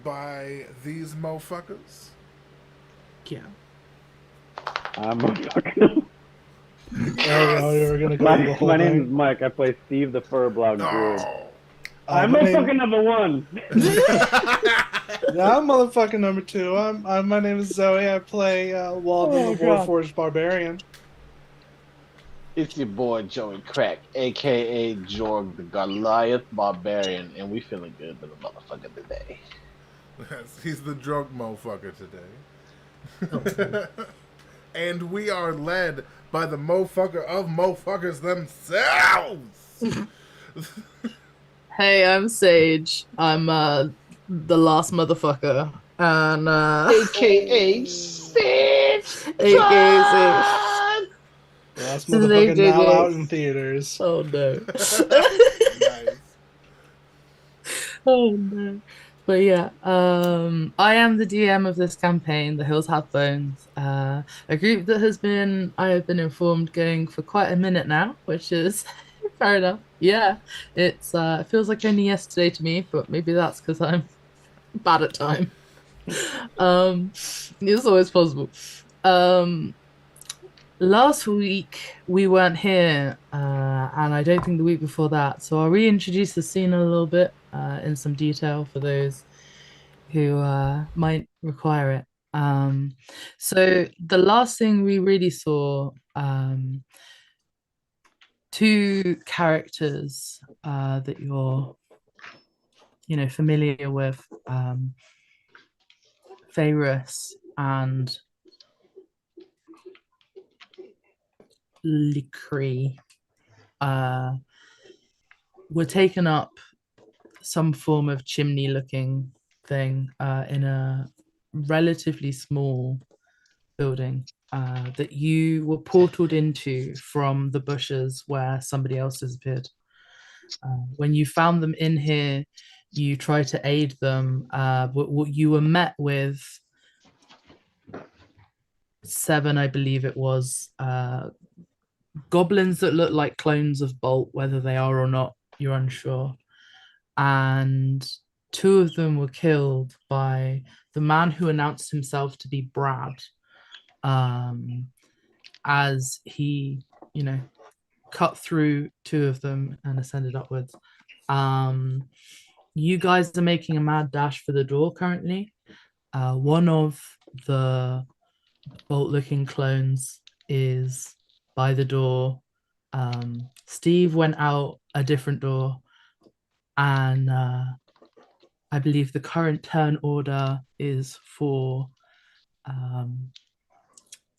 by these motherfuckers. Yeah. I'm a fucking. Oh, you were gonna go the whole My name is thing. Mike. I play Steve the Furblog Druid. Oh. I'm motherfucking number one. Yeah, I'm motherfucking number two. My name is Zoe. I play Walden the Warforged Barbarian. It's your boy Joey Crack, aka Jorg the Goliath Barbarian, and we feeling good to the motherfucker today. Yes, he's the drunk motherfucker today. And we are led by the motherfucker of motherfuckers themselves. Hey, I'm Sage. I'm the last motherfucker. And AKA Sage AKA Time! Last Sage. motherfucker now out in theaters. Oh no. Nice. Oh no. But yeah, I am the DM of this campaign, The Hills Have Bones, a group that I have been informed, going for quite a minute now, which is fair enough. Yeah, it feels like only yesterday to me, but maybe that's because I'm bad at time. It's always possible. Um, Last week we weren't here, and I don't think the week before that. So I'll reintroduce the scene a little bit in some detail for those who might require it. So the last thing we really saw, two characters that you're, familiar with, Faerus and Licree, were taken up some form of chimney looking thing in a relatively small building that you were portaled into from the bushes where somebody else disappeared. When you found them in here, you tried to aid them, but you were met with 7, I believe it was, goblins that look like clones of Bolt. Whether they are or not, you're unsure. And 2 of them were killed by the man who announced himself to be Brad, as he, cut through 2 of them and ascended upwards. You guys are making a mad dash for the door currently. One of the bolt-looking clones is by the door. Steve went out a different door, and I believe the current turn order is for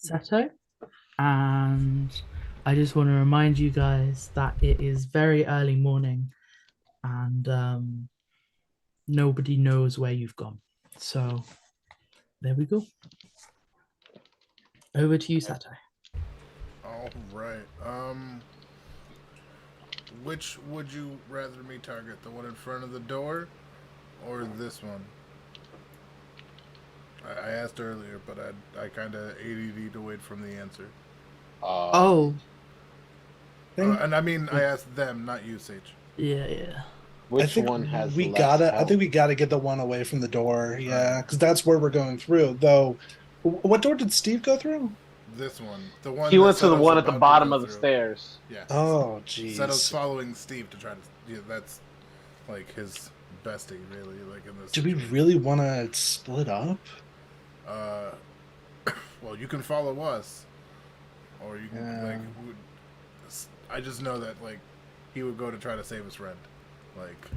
Seto. And I just want to remind you guys that it is very early morning, and nobody knows where you've gone. So there we go. Over to you, Sato. All right. Which would you rather me target? The one in front of the door, or this one? I asked earlier, but I kind of ADD'd away from the answer. Oh. And I mean, I asked them, not you, Sage. Yeah. Which one has less I health? think we gotta get the one away from the door. Yeah, because that's where we're going through. Though, what door did Steve go through? This one, the one He that went to the Seto's one at the about to bottom go of the through. stairs. Yeah. Oh, jeez. Seto's following Steve to try to. Yeah, that's like his bestie, really. Like in this. Do we really want to split up? Well, you can follow us, or you can like. I just know that like he would go to try to save his friend, like.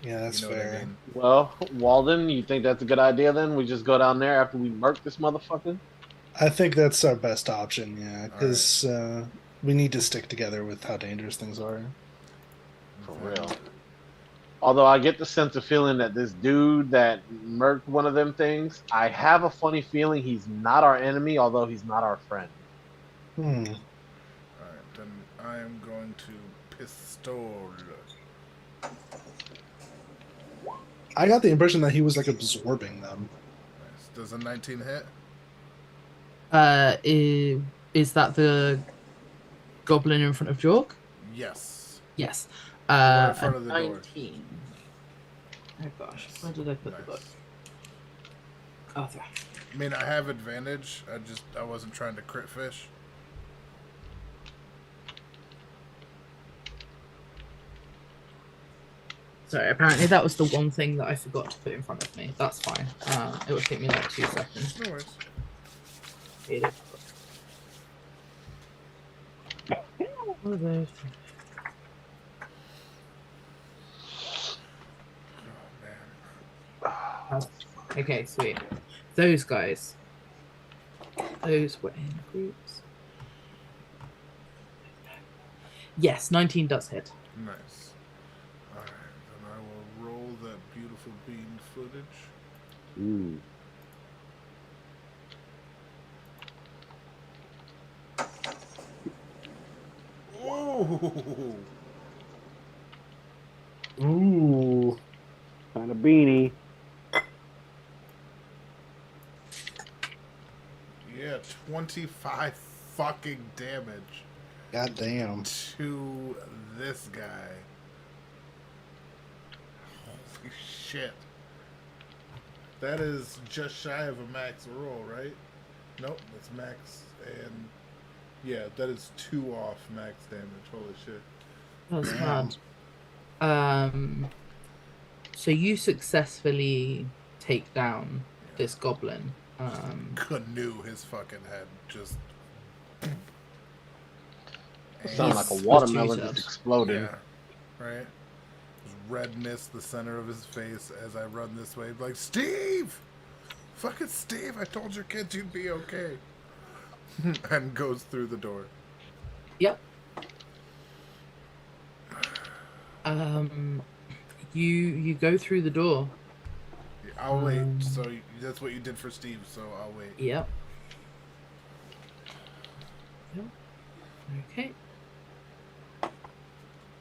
Yeah, that's you know fair. What I mean? Well, Walden, you think that's a good idea then? We just go down there after we murk this motherfucker? I think that's our best option. Yeah, because we need to stick together with how dangerous things are. For real. Although I get the sense of feeling that this dude that murked one of them things, I have a funny feeling he's not our enemy, although he's not our friend. Alright, then I am going to pistol. I got the impression that he was like absorbing them. Nice. Does a 19 hit? Is that the goblin in front of Jorg? Yes. Yes. In front of the 19. door. Oh gosh, where did I put the book? Oh, there. I mean, I have advantage. I wasn't trying to crit fish. Sorry, apparently that was the one thing that I forgot to put in front of me. That's fine. It will take me like 2 seconds. No worries. What are those? Oh man. Okay, sweet. Those guys. Those were in groups. Yes, 19 does hit. Nice. Alright, then I will roll that beautiful bean footage. Ooh. Oh! Ooh. Kind of beanie. Yeah, 25 fucking damage God damn. to this guy. Holy shit. That is just shy of a max roll, right? Nope, that's max, and yeah, that is 2 off max damage. Holy shit. That's Damn. mad. So you successfully take down this goblin. Canoe his fucking head. Just. Sound like a He's watermelon two-tailed. just exploded. Yeah, right? There's red mist the center of his face as I run this way. Like, Steve! Fucking Steve, I told your kids you'd be okay. And goes through the door. Yep. You go through the door. I'll wait. So that's what you did for Steve, so I'll wait. Yep. Okay.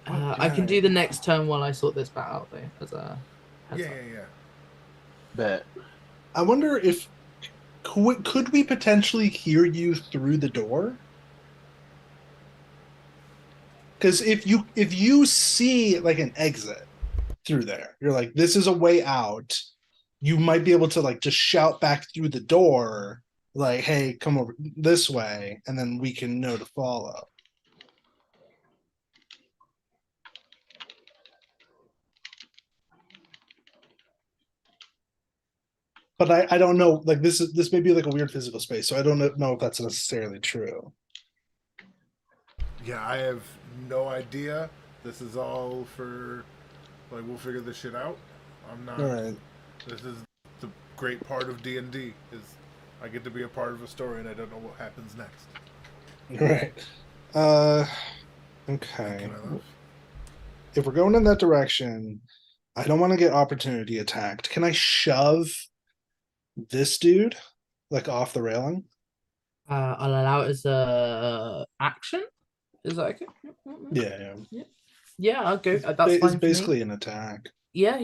I can do the next turn while I sort this bat out, though. As a heads up. Yeah. Bet. I wonder if could we potentially hear you through the door? Because if you see like an exit through there, you're like, this is a way out. You might be able to like just shout back through the door, like, hey, come over this way, and then we can know to follow. But I don't know, like this may be like a weird physical space, so I don't know if that's necessarily true. Yeah, I have no idea. This is all for, like, we'll figure this shit out. I'm not. All right. This is the great part of D&D, is I get to be a part of a story and I don't know what happens next. Right. Okay. Can I laugh? If we're going in that direction, I don't want to get opportunity attacked. Can I shove this dude like off the railing? I'll allow it as a action. Is that okay? Yeah. Yeah, I'll go. That's It's fine for basically me. an attack. Yeah.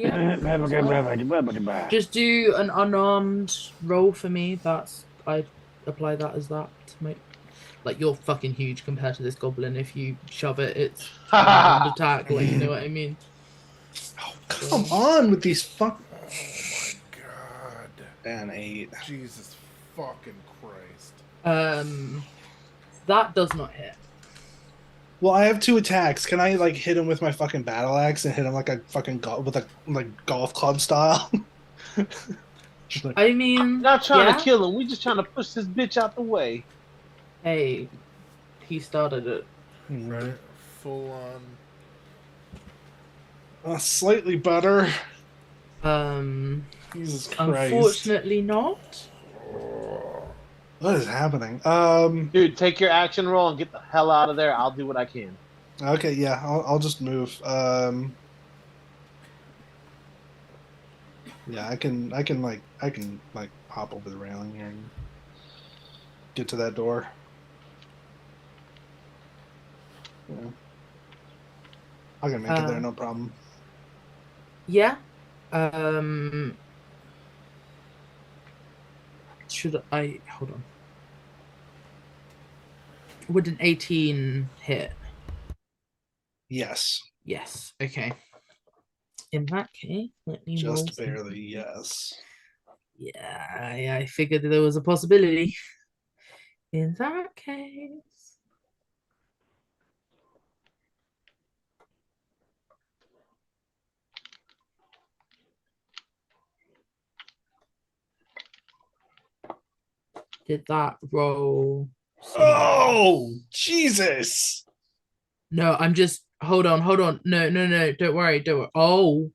Just do an unarmed roll for me. I apply that as that to make. Like, you're fucking huge compared to this goblin. If you shove it, it's an unarmed attack. Like, you know what I mean? Oh, come on with these fuck. Oh my god. And 8. Jesus fucking Christ. That does not hit. Well, I have 2 attacks. Can I like hit him with my fucking battle axe and hit him like a fucking with a like golf club style? Like, I mean, Not trying yeah. to kill him. We just trying to push this bitch out the way. Hey, he started it. Right? Full on. Slightly better. Jesus Christ. Unfortunately not. What is happening? Dude, take your action roll and get the hell out of there. I'll do what I can. Okay, yeah, I'll just move. Yeah, I can hop over the railing here and get to that door. Yeah. I can make it there, no problem. Yeah. Should I hold on? Would an 18 hit? Yes. Yes. Okay. In that case, let me roll Just something. barely, yes. Yeah, I figured there was a possibility. In that case, did that roll? Oh, Jesus! No, I'm just hold on. No, don't worry, don't worry. Oh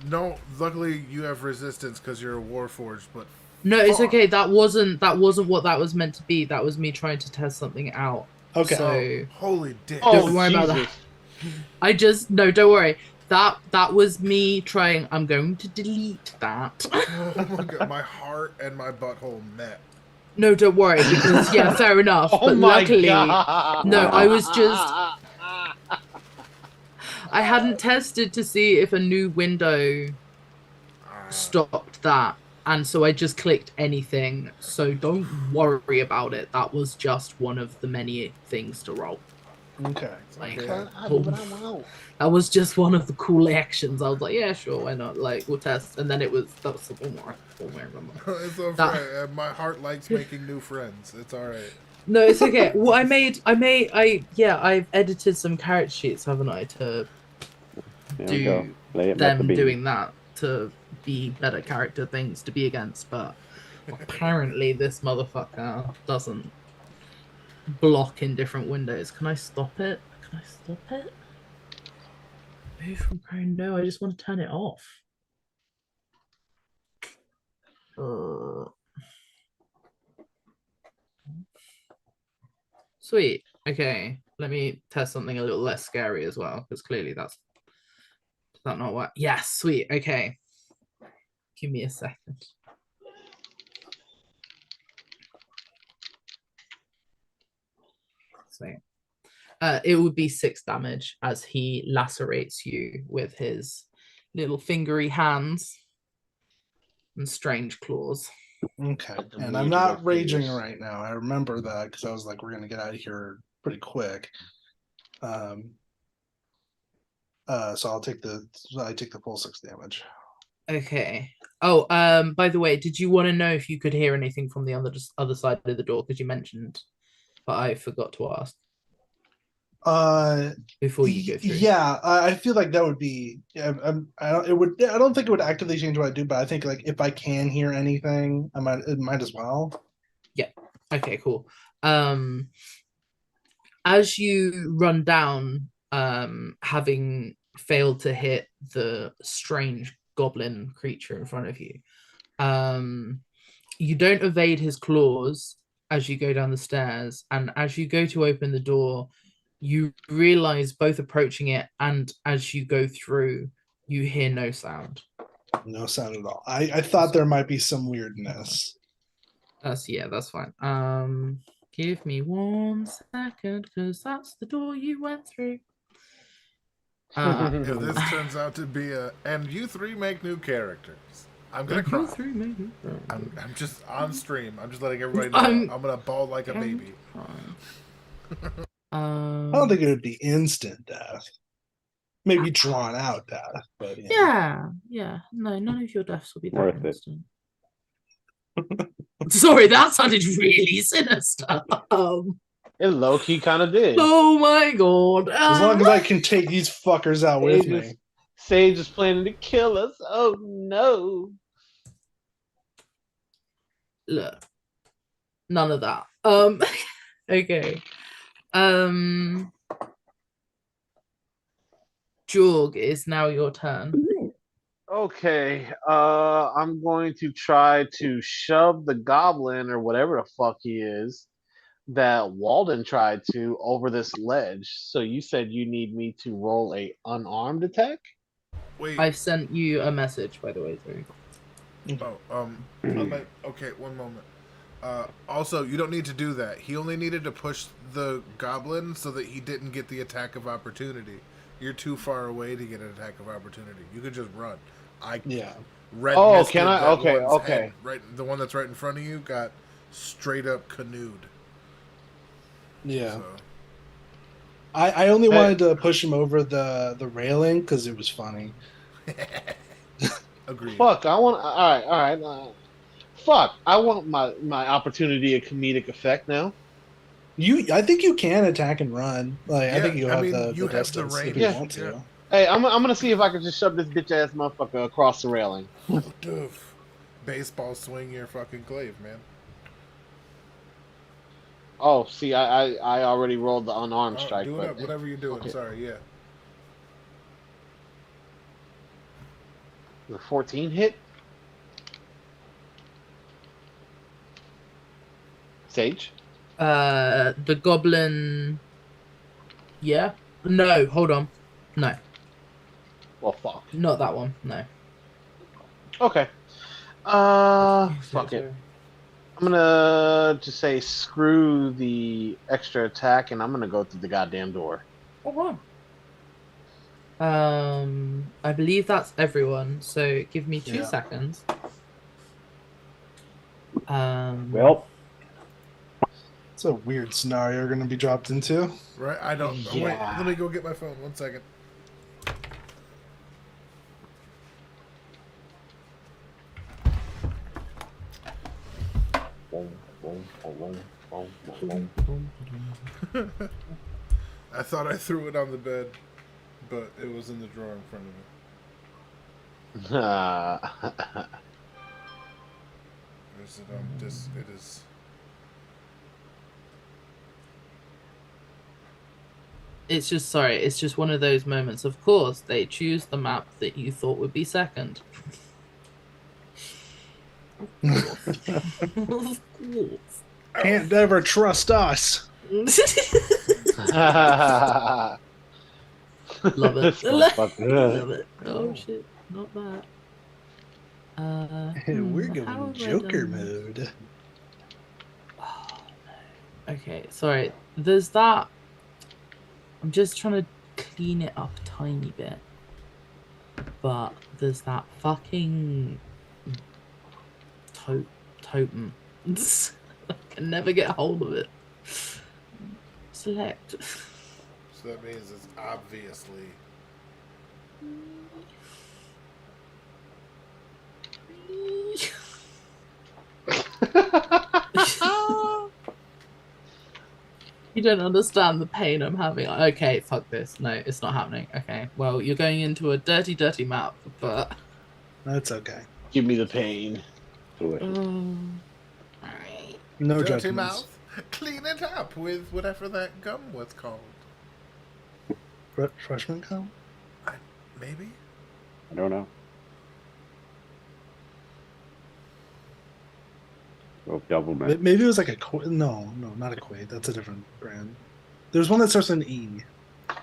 No, luckily you have resistance because you're a warforged, but no, it's fuck. okay. That wasn't what that was meant to be. That was me trying to test something out. Okay. So Oh, holy dick. Oh, don't worry about that. Jesus. I just no, don't worry. That was me trying. I'm going to delete that. Oh my god, my heart and my butthole met. No, don't worry, because yeah, fair enough. Oh But my luckily, God. no, I was just I hadn't tested to see if a new window stopped that. And so I just clicked anything. So don't worry about it. That was just one of the many things to roll. Okay. Like, Okay. I do what I want. that was just one of the cool actions. I was like, yeah, sure, why not? Like, we'll test. And then that was one more. Remember. It's alright. My heart likes making new friends. It's alright. No, it's okay. Well, I've edited some character sheets, haven't I, to There we go. do Lay it, let the them beanie. doing that to be better character things to be against, but apparently this motherfucker doesn't block in different windows. Can I stop it? Can I stop it? Move from prone? No, I just want to turn it off. Sweet. Okay, let me test something a little less scary as well, because clearly that's that not what. Yes, sweet. Okay, give me a second. Sweet. It would be 6 damage as he lacerates you with his little fingery hands and strange claws. Okay. The And I'm weird not rough raging fingers. right now. I remember that because I was like, we're gonna get out of here pretty quick. So I take the full 6 damage. Okay. Oh, by the way, did you want to know if you could hear anything from the other side of the door? Because you mentioned, but I forgot to ask before you go through. Yeah, I feel like that would be. Yeah, I don't. It would. I don't think it would actively change what I do, but I think like if I can hear anything, it might as well. Yeah. Okay. Cool. As you run down, having failed to hit the strange goblin creature in front of you, you don't evade his claws as you go down the stairs, and as you go to open the door, you realize both approaching it and as you go through, you hear no sound. No sound at all. I thought there might be some weirdness. That's fine. Give me 1 second, because that's the door you went through. If this turns out to be and you 3 make new characters, I'm gonna cry. I'm just on stream. I'm just letting everybody know. I'm gonna bawl like a baby. I don't think it would be instant death. Maybe drawn out death, but yeah. No, none of your deaths will be that Worth it. instant. Sorry, that sounded really sinister. It low key kind of did. Oh my god. as long as I can take these fuckers out with me. Sage is planning to kill us. Oh no. Look, none of that. Okay. Jorg, is now your turn. Okay. I'm going to try to shove the goblin or whatever the fuck he is that Walden tried to over this ledge. So you said you need me to roll a unarmed attack? Wait. I've sent you a message, by the way. Sorry. Okay, one moment. Also, you don't need to do that. He only needed to push the goblin so that he didn't get the attack of opportunity. You're too far away to get an attack of opportunity. You could just run. Red Oh, misted can I? that Okay, one's okay. head. Right, the one that's right in front of you got straight up canoed. Yeah. So. I only wanted to push him over the railing because it was funny. Agreed. Fuck, I want. All right. Fuck, I want my opportunity of comedic effect now. I think you can attack and run. Like I Yeah, think you I have mean, the you have the distance if range. you Yeah. want Yeah. to. Hey, I'm gonna see if I can just shove this bitch ass motherfucker across the railing. Doof. Baseball swing your fucking glaive, man. Oh, see, I already rolled the unarmed Oh, strike, do it but up, whatever you're doing. okay. Sorry, yeah. The 14 hit. Sage. The goblin. Yeah. No, hold on. No, Well, fuck. not that one. No. Okay. Fuck it. Sorry. I'm gonna just say screw the extra attack, and I'm gonna go through the goddamn door. All right. I believe that's everyone. So give me 2 Yeah. seconds. Well, It's a weird scenario you're going to be dropped into. Right? I don't. Oh, wait. Yeah. Let me go get my phone. 1 second. I thought I threw it on the bed, but it was in the drawer in front of me. Or is it on this? It is. It's just sorry. It's just one of those moments. Of course, they choose the map that you thought would be second. Of course. Can't never trust us. Love This it. motherfucker. Love it. Oh shit, not that. We're how going have I Joker done- mode. Oh, no. Okay, sorry. There's that. I'm just trying to clean it up a tiny bit. But there's that fucking totem. I can never get hold of it. Select. So that means it's obviously. You don't understand the pain I'm having. Okay, fuck this. No, it's not happening. Okay, well, you're going into a dirty, dirty map, but. That's okay. Give me the pain. delicious. Alright. No Dirty judgments. mouth. Clean it up with whatever that gum was called. Freshman come? Maybe? I don't know. Oh, double man. Maybe it was like a no, not a Quaid. That's a different brand. There's one that starts with an E.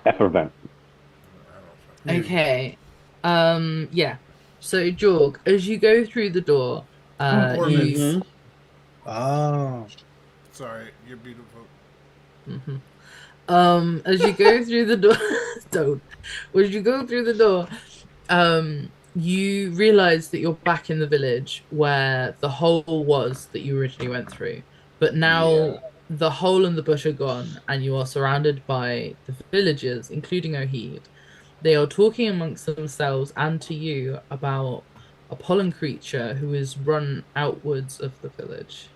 Effervescent. I don't know. Okay. Yeah. So, Jorg, as you go through the door, Ornaments. you. Oh. Sorry, you're beautiful. Mhm. As you go through the door, don't. As you go through the door, you realize that you're back in the village where the hole was that you originally went through, but now the hole and the bush are gone, and you are surrounded by the villagers, including Ohid. They are talking amongst themselves and to you about a pollen creature who is run outwards of the village.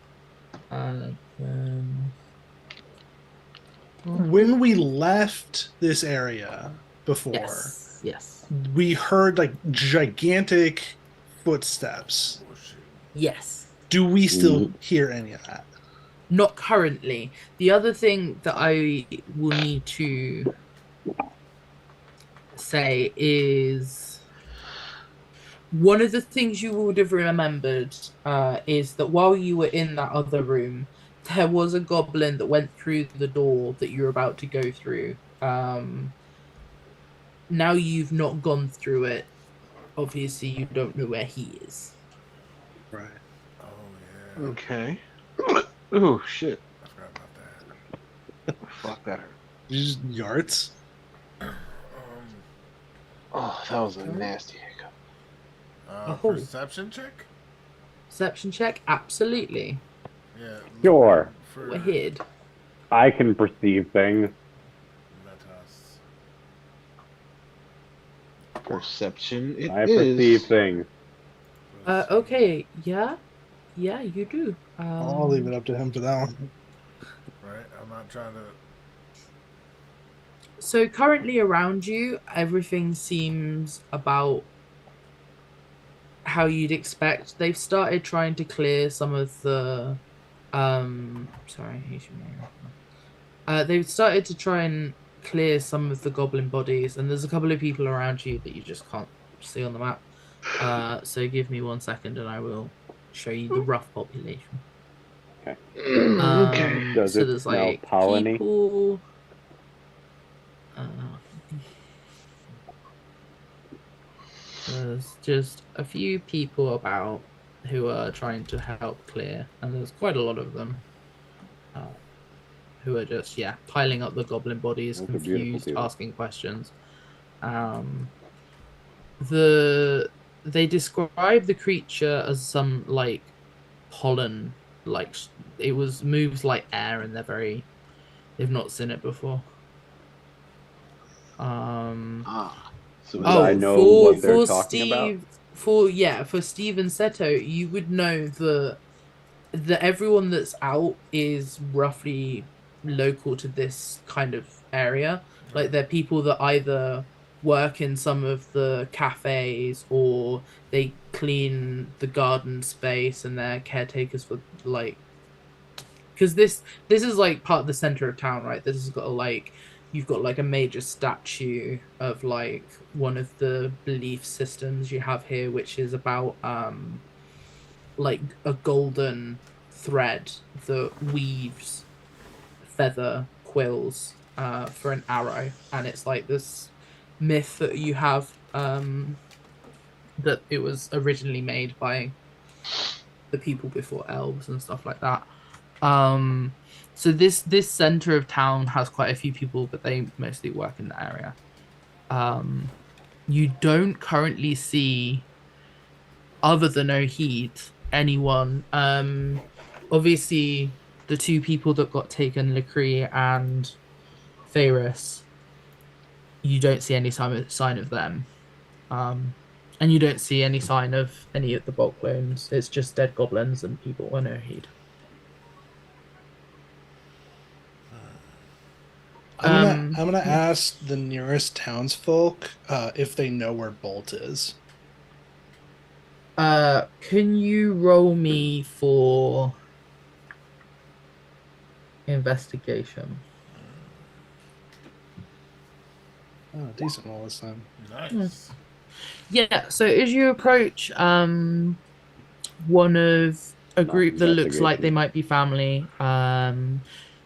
When we left this area before, Yes. we heard like gigantic footsteps. Oh, shit. Yes. Do we still hear any of that? Not currently. The other thing that I will need to say is one of the things you would have remembered is that while you were in that other room, there was a goblin that went through the door that you're about to go through. Now you've not gone through it. Obviously, you don't know where he is. Right. Oh, yeah. Okay. Ooh, shit. I forgot about that. Fuck that hurt. You just yards? Oh, that was a nasty hiccup. Oh. Perception check? Perception check? Absolutely. Yeah. Sure. For We're hid. I can perceive things. Metas. Perception it I is. perceive things. Okay, yeah, you do. I'll leave it up to him for that one. Right? I'm not trying to. So currently around you, everything seems about how you'd expect. They've started trying to clear some of the sorry, they've started to try and clear some of the goblin bodies, and there's a couple of people around you that you just can't see on the map. So give me 1 second and I will show you the rough population. Okay. Does So it there's smell like polleny? people. There's just a few people about who are trying to help clear, and there's quite a lot of them who are just piling up the goblin bodies, Those are beautiful confused, people. asking questions. They describe the creature as some like pollen, like it was moves like air, and they've not seen it before. So Would I Oh, know what they're for talking about? Steve, for Steve and Seto, you would know that everyone that's out is roughly local to this kind of area. Like they're people that either work in some of the cafes or they clean the garden space and they're caretakers for like because this is like part of the center of town, right? This has got you've got like a major statue of like one of the belief systems you have here, which is about like a golden thread that weaves feather quills for an arrow, and it's like this myth that you have that it was originally made by the people before elves and stuff like that. So this center of town has quite a few people, but they mostly work in the area. You don't currently see, other than Ohid, anyone. Obviously, the two people that got taken, Lacree and Ferris, you don't see any sign of them. And you don't see any sign of any of the bulk clones. It's just dead goblins and people on Ohid. I'm gonna Yeah. ask the nearest townsfolk if they know where Bolt is. Can you roll me for investigation? Oh, decent roll this time. Nice. Yeah, so as you approach one of a Not group that looks like they investigation. might be family,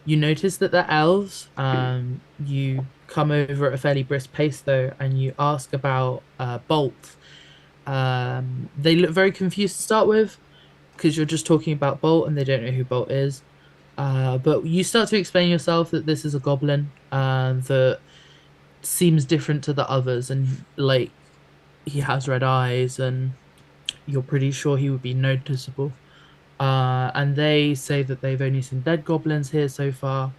you notice that they're elves. You come over at a fairly brisk pace though, and you ask about Bolt. They look very confused to start with because you're just talking about Bolt and they don't know who Bolt is. But you start to explain yourself that this is a goblin that seems different to the others, and like he has red eyes, and you're pretty sure he would be noticeable. And they say that they've only seen dead goblins here so far.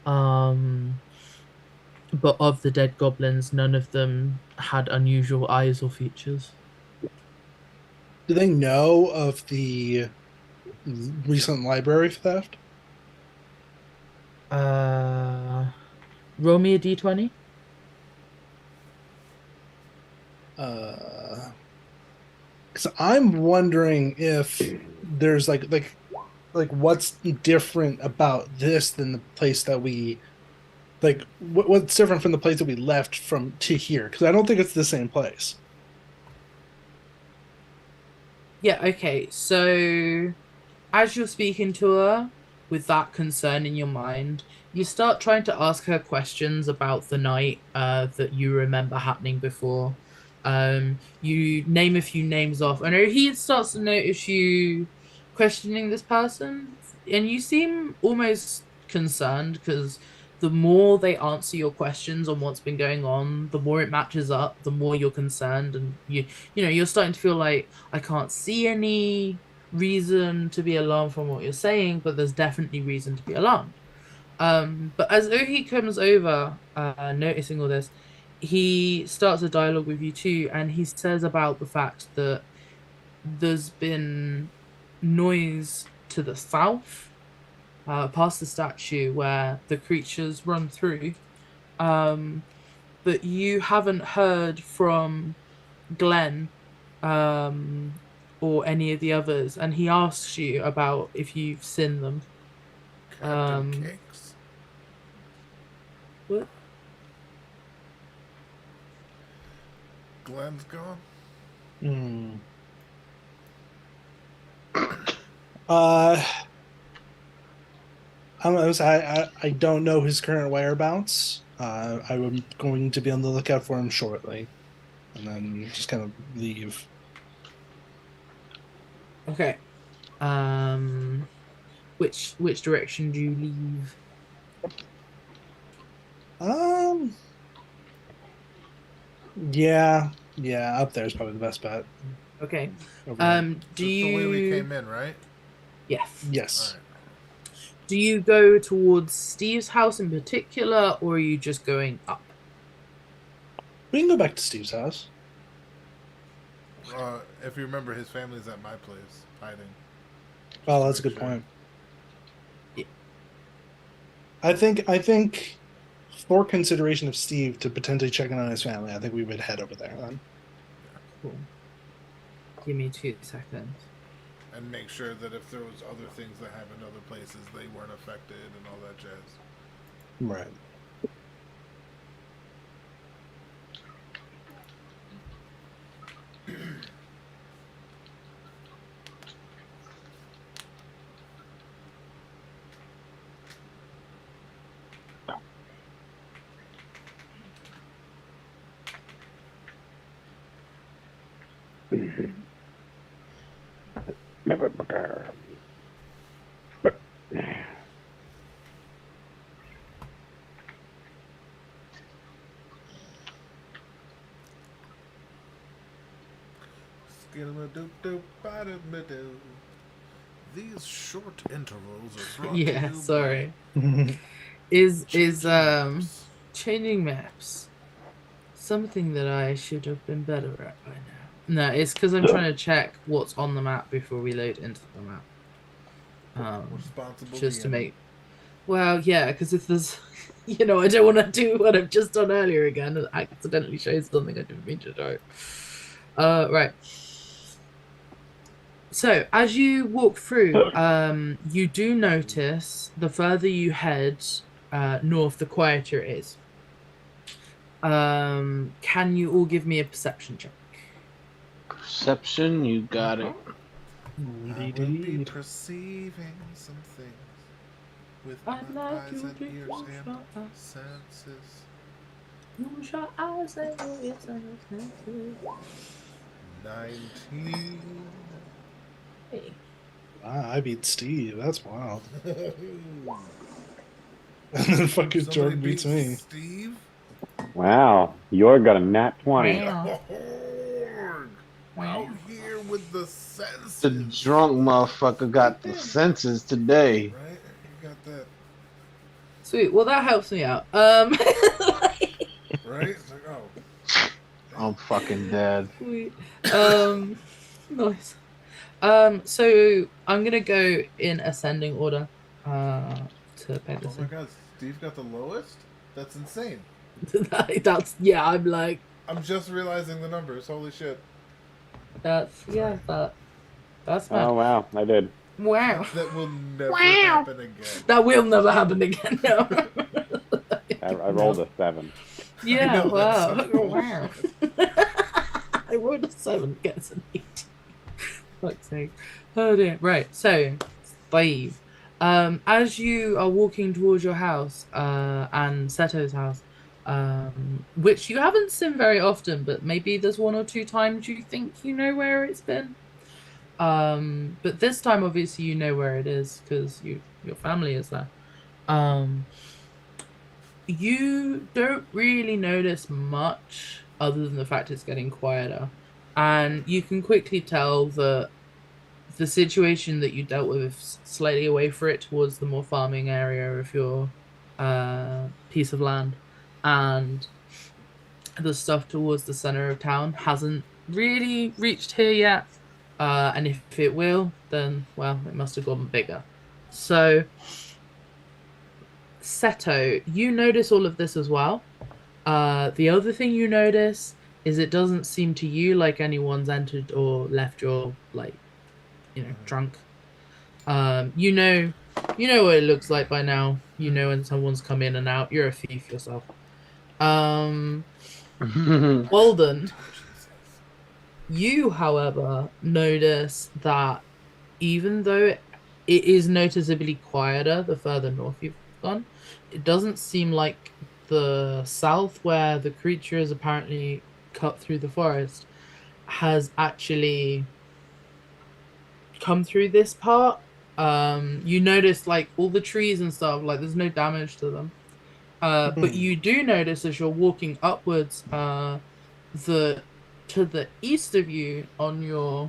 Um, but of the dead goblins, none of them had unusual eyes or features. Do they know of the recent library theft? Roll me a d20. Because I'm wondering if there's like what's different about this than the place that we what's different from the place that we left from to here? Because I don't think it's the same place. Yeah, okay. So as you're speaking to her with that concern in your mind, you start trying to ask her questions about the night that you remember happening before. You name a few names off. I know he starts to notice you questioning this person, and you seem almost concerned because the more they answer your questions on what's been going on, the more it matches up, the more you're concerned, and you're starting to feel like I can't see any reason to be alarmed from what you're saying, but there's definitely reason to be alarmed. But as Ohi comes over, noticing all this, he starts a dialogue with you too, and he says about the fact that there's been noise to the south, past the statue where the creatures run through, but you haven't heard from Glenn or any of the others, and he asks you about if you've seen them. Captain Kinks. What? Glenn's gone. Hmm. I don't know his current whereabouts. I'm going to be on the lookout for him shortly, and then just kind of leave. Okay. Which direction do you leave? Yeah, up there is probably the best bet. Okay. Over here. Do Just the way we you? came in, right? Yes. Yes. All right. Do you go towards Steve's house in particular, or are you just going up? We can go back to Steve's house. If you remember, his family's at my place hiding. Oh, that's a good Sure. point. Yeah. I think for consideration of Steve to potentially checking on his family, I think we would head over there then. Cool. Give me 2 seconds. And make sure that if there was other things that happened other places, they weren't affected and all that jazz. Right. These short intervals are brought to Yeah, you sorry. by Is Changing Maps. changing maps something that I should have been better at by now? No, it's because I'm trying to check what's on the map before we load into the map. Responsible Just to DMing. make. Well, yeah, because if there's, I don't want to do what I've just done earlier again and accidentally show something I didn't mean to show. Right. So as you walk through, you do notice the further you head north, the quieter it is. Can you all give me a perception check? Perception, you got it. I will be Indeed. perceiving some things with I'd my like eyes you and to ears use and your eyes. senses. Use your eyes and your ears and your senses. 19. Hey. Wow, I beat Steve. That's wild. And then fucking Somebody Jordan beats me. Steve. Wow, York got a nat 20. Wow. Out here with the senses. The drunk motherfucker got the senses today. Right? You got that. Sweet. Well, that helps me out. Right? It's like, oh. I'm fucking dead. Sweet. Nice. So I'm gonna go in ascending order. To pay Oh this my god, Steve got the lowest? That's insane. That's I'm like I'm just realizing the numbers. Holy shit. that's that's mad. Oh, wow, I did. Wow. That will never happen again. That will never happen again. No. I rolled a 7. Yeah. know, Wow. that's so Wow. I rolled a 7, gets an 8. Fuck's sake. Oh dear. Right. So, Steve. As you are walking towards your house, and Seto's house, which you haven't seen very often, but maybe there's 1 or 2 times you think you know where it's been. But this time, obviously, you know where it is because your family is there. You don't really notice much other than the fact it's getting quieter, and you can quickly tell that the situation that you dealt with slightly away for it towards the more farming area of your piece of land, and the stuff towards the center of town hasn't really reached here yet. And if it will, then, well, it must have gotten bigger. So, Seto, you notice all of this as well. The other thing you notice is it doesn't seem to you like anyone's entered or left your, like, drunk. You know what it looks like by now. You know when someone's come in and out. You're a thief yourself. Walden, you, however, notice that even though it is noticeably quieter the further north you've gone, it doesn't seem like the south, where the creature is apparently cut through the forest, has actually come through this part. You notice like all the trees and stuff, like there's no damage to them. But you do notice as you're walking upwards, to the east of you on your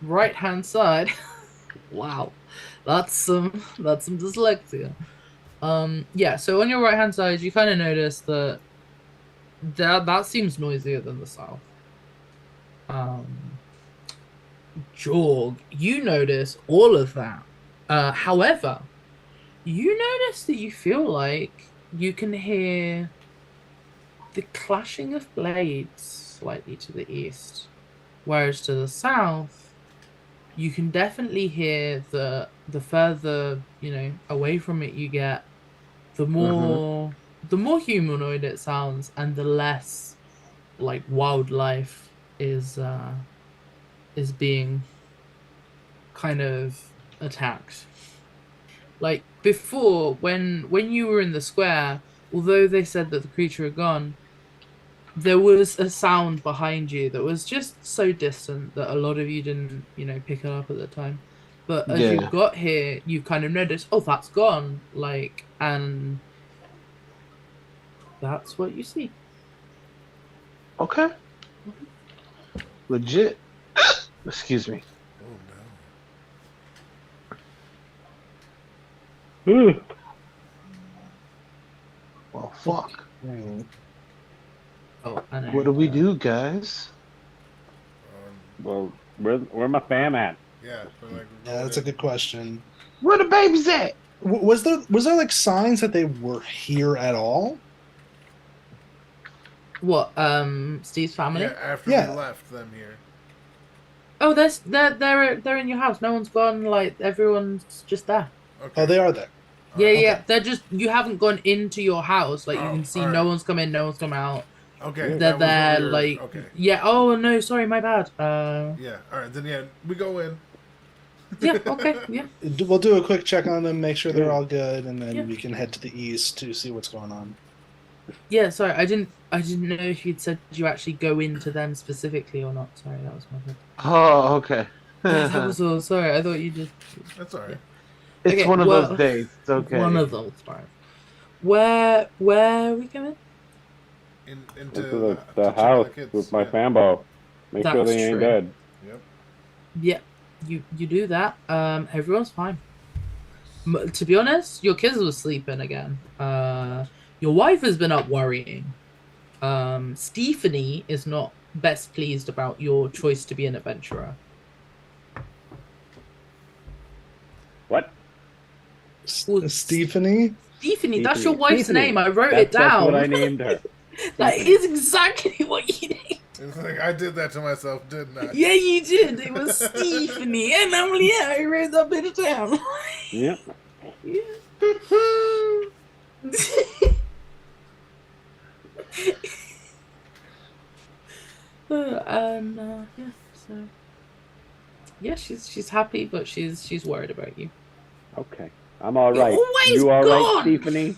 right hand side. Wow, that's some dyslexia. Yeah, so on your right hand side you kind of notice that seems noisier than the south. Jorg, you notice all of that. However, you notice that you feel like you can hear the clashing of blades slightly to the east, whereas to the south, you can definitely hear the further away from it you get, the more humanoid it sounds, and the less like wildlife is being kind of attacked. Like before, when you were in the square, although they said that the creature had gone, there was a sound behind you that was just so distant that a lot of you didn't, pick it up at the time. But as you got here, you kind of noticed, oh, that's gone. Like, and that's what you see. Okay. Legit. Excuse me. Oh no. Well, fuck. Oh, I know. What do we do, guys? Well, where my fam at? Yeah. Like, Yeah, that's a good question. Where the babies at? Was there like signs that they were here at all? What? Steve's family? yeah, after Yeah. we left them here. Oh, they're in your house. No one's gone. Like everyone's just there. Okay. Oh, they are there. Yeah, Okay. yeah. They're just, you haven't gone into your house. Like you Oh, can see, alright. no one's come in, no one's come out. Okay. They're that was there, what we were- like Okay. yeah. Oh no, sorry, my bad. Yeah. All right. Then yeah, we go in. Yeah. Okay. Yeah. We'll do a quick check on them, make sure they're Yeah. all good, and then Yeah. we can head to the east to see what's going on. Yeah. Sorry, I didn't know if you'd said you actually go into them specifically or not. Sorry, that was my bad. Oh, okay. Yeah, that was all. Sorry, I thought you did. That's all right. It's Okay, one of well, those days. It's okay. One of those. Right. Where are we going? Into Into to the check on house kids. with my Yeah. fambo. Make sure That's they ain't true. dead. Yep. Yeah, you do that. Everyone's fine. To be honest, your kids were sleeping again. Your wife has been up worrying. Stephanie is not best pleased about your choice to be an adventurer. What? Well, Stephanie? Stephanie, that's your wife's Stephanie. name. I wrote That's it down. what I named her. That is exactly what you named. It's like I did that to myself, didn't I? Yeah, you did. It was Stephanie. And yeah, I wrote that bit down. Yep. Yeah, so yeah, she's happy, but she's worried about you. Okay. I'm all You're right. always You all gone. right, Stephanie?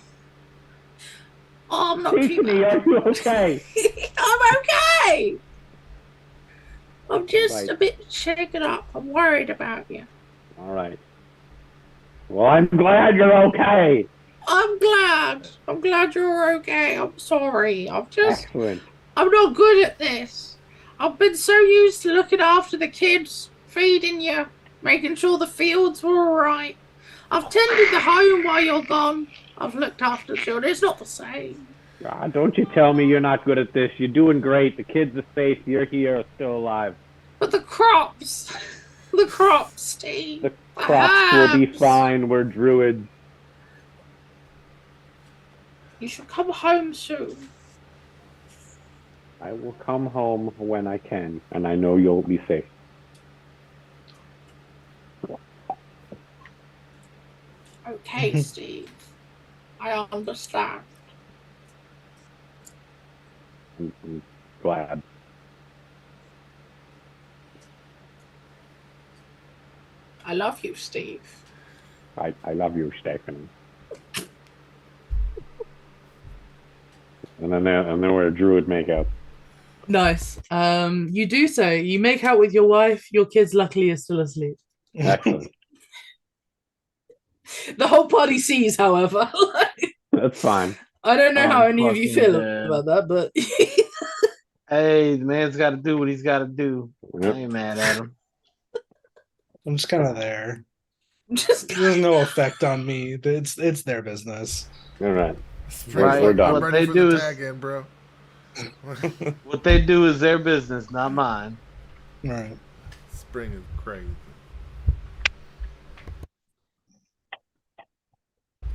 Oh, I'm not too Stephanie, bad. are you okay? I'm okay. I'm just Right. a bit shaken up. I'm worried about you. All right. Well, I'm glad you're okay. I'm glad. I'm glad you're okay. I'm sorry. Excellent. I'm not good at this. I've been so used to looking after the kids, feeding you, making sure the fields were alright. I've tended the home while you're gone. I've looked after the children. It's not the same. God, don't you tell me you're not good at this. You're doing great. The kids are safe. You're here, still alive. But the crops, Steve. The crops will be herbs. fine. We're druids. You should come home soon. I will come home when I can, and I know you'll be safe. Okay, Steve. I understand. I'm glad. I love you, Steve. I love you, Stephanie. And then we're a druid makeout. Nice. You do so. You make out with your wife. Your kids, luckily, are still asleep. Excellent. The whole party sees, however. That's fine. I don't know how I'm any of you fucking feel dead. about that, but Hey, the man's got to do what he's got to do. Yep. I ain't mad at him. I'm just kind of there. just There's no effect on me. It's their business. All right. Right, We're done. what I'm ready they for do the is- tag in, bro. What they do is their business, not mine. All right. Spring is crazy.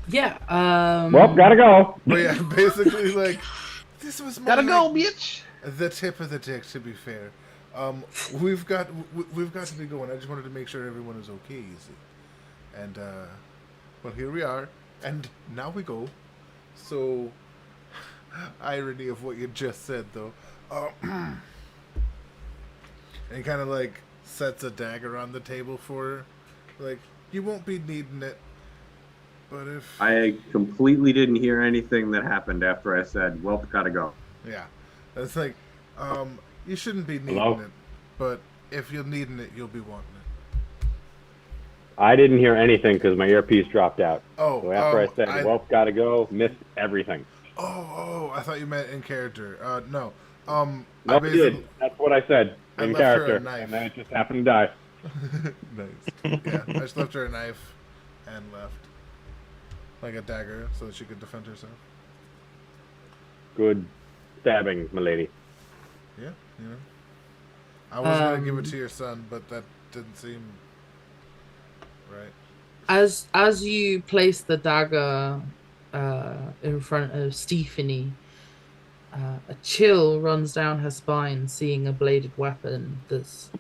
yeah. Well, gotta go. But yeah, basically, like, this was more Gotta go, like bitch. the tip of the dick. To be fair, we've got to be going. I just wanted to make sure everyone is okay. You see, and well, here we are, and now we go. So, irony of what you just said, though. And he kind of like sets a dagger on the table for her. Like, you won't be needing it, but if I completely didn't hear anything that happened after I said, well, gotta go. yeah, that's like, you shouldn't be needing Hello? it, but if you're needing it, you'll be wanting it. I didn't hear anything because my earpiece dropped out. Oh, So after I said, well, gotta go, missed everything. I thought you meant in character. No. No, I I basically did. That's what I said I in left her a character. knife. And then it just happened to die. nice. Yeah, I just left her a knife and left, like a dagger, so that she could defend herself. Good stabbing, milady. Yeah, you know. I was gonna give it to your son, but that didn't seem right. as you place the dagger in front of Stephanie, a chill runs down her spine, seeing a bladed weapon that's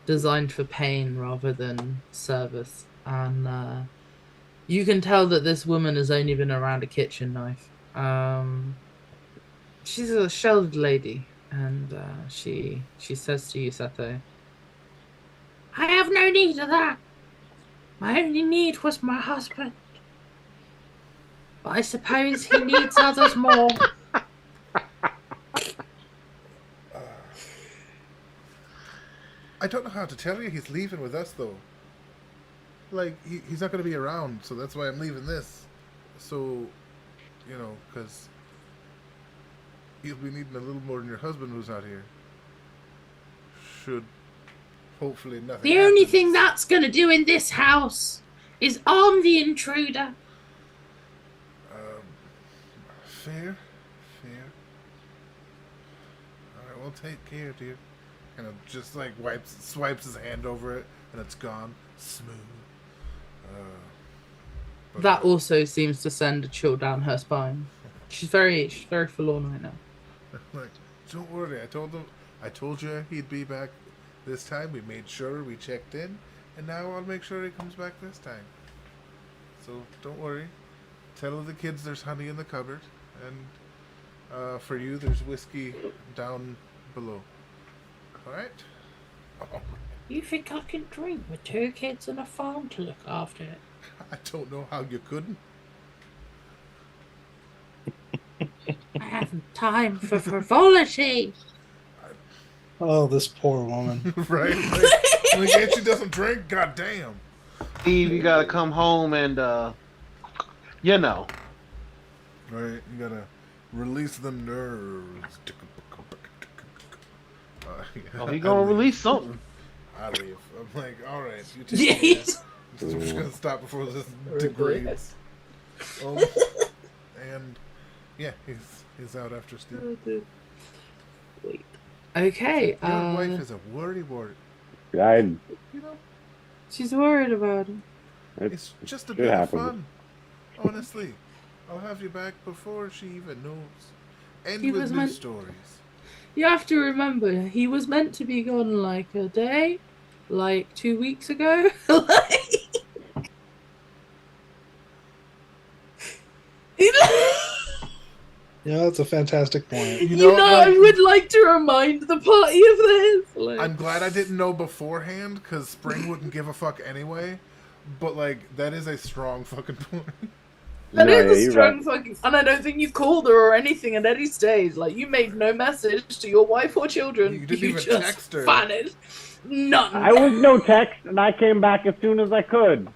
designed for pain rather than service. And you can tell that this woman has only been around a kitchen knife. She's a sheltered lady, and she says to you, Sato, I have no need of that. My only need was my husband. But I suppose he needs others more. I don't know how to tell you he's leaving with us, though. Like, he's not going to be around, so that's why I'm leaving this. So, you know, because you'll be needing a little more than your husband who's not here. Should hopefully nothing The only happens. thing that's going to do in this house is arm the intruder. Fair. Alright, well, take care, dear. Kind of just like swipes his hand over it, and it's gone. Smooth. But- that also seems to send a chill down her spine. She's very forlorn right now. Like, don't worry. I told you he'd be back this time. We made sure we checked in, and now I'll make sure he comes back this time. So don't worry. Tell the kids there's honey in the cupboard, and for you there's whiskey down below. All right. Oh, You think I can drink with 2 kids and a farm to look after it? I don't know how you couldn't. I haven't time for frivolity. Oh, this poor woman. Right? Like Angie doesn't drink. God damn. Steve, you gotta come home and, you know. Right? You gotta release the nerves. Oh, he gonna release something. I leave. I'm like, all right, you Yeah, take he's- care. I'm just gonna stop before this degrades. And Yeah, he's out after Steve. Wait. Okay. Your wife is a worrywart. I, You know, She's worried about him. it's just a shit bit of happens. fun. Honestly, I'll have you back before she even knows. End He with was new meant- stories. You have to remember, he was meant to be gone like a day, like 2 weeks ago. Yeah, that's a fantastic point. You You know, know, like- I would like to remind the party of this. Like, I'm glad I didn't know beforehand, because Spring wouldn't give a fuck anyway. But, like, that is a strong fucking point. that No, is yeah, a you're strong right. fucking. And I don't think you called her or anything at any stage. Like, you made no message to your wife or children. You didn't even just text her. vanished. None. I was no text, and I came back as soon as I could.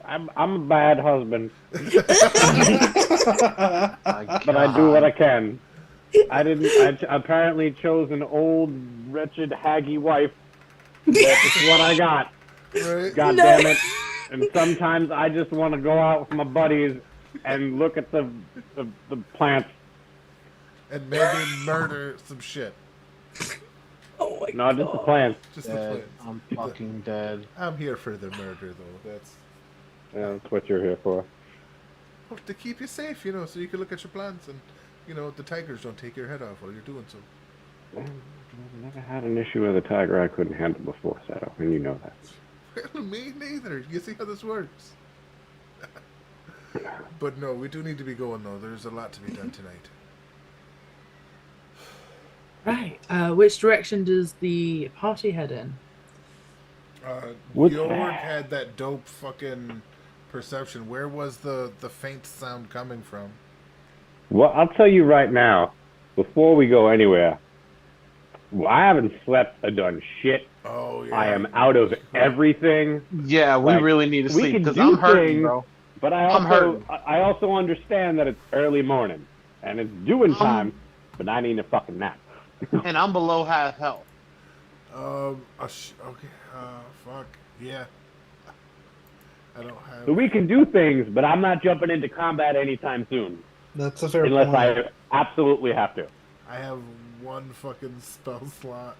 I'm a bad husband, My but I do what God. I can. I apparently chose an old, wretched, haggy wife. That's what I got. Right? God No. damn it. And sometimes I just want to go out with my buddies and look at the plants. And maybe murder some shit. Oh my No, god. just the plants. Just the Dead. plans. I'm fucking dead. I'm here for the murder, though. That's Yeah, that's what you're here for. to keep you safe, you know, so you can look at your plants and, you know, the tigers don't take your head off while you're doing so. I've never had an issue with a tiger I couldn't handle before, Sato, and you know that. Well, me neither. You see how this works. But no, we do need to be going, though. There's a lot to be done tonight. Right. Which direction does the party head in? What's Georg that? had that dope fucking perception. Where was the faint sound coming from? Well, I'll tell you right now, before we go anywhere, I haven't slept or done shit. Oh, yeah. I am out of everything, Yeah, we Like, really need to we sleep can because do I'm hurting, things- bro. but I'm hurting. I also understand that it's early morning and it's doing time, but I need a fucking nap. And I'm below half health. Okay. Fuck. Yeah. I don't have. So we can do things, but I'm not jumping into combat anytime soon, That's a fair unless point. I absolutely have to. I have one fucking spell slot.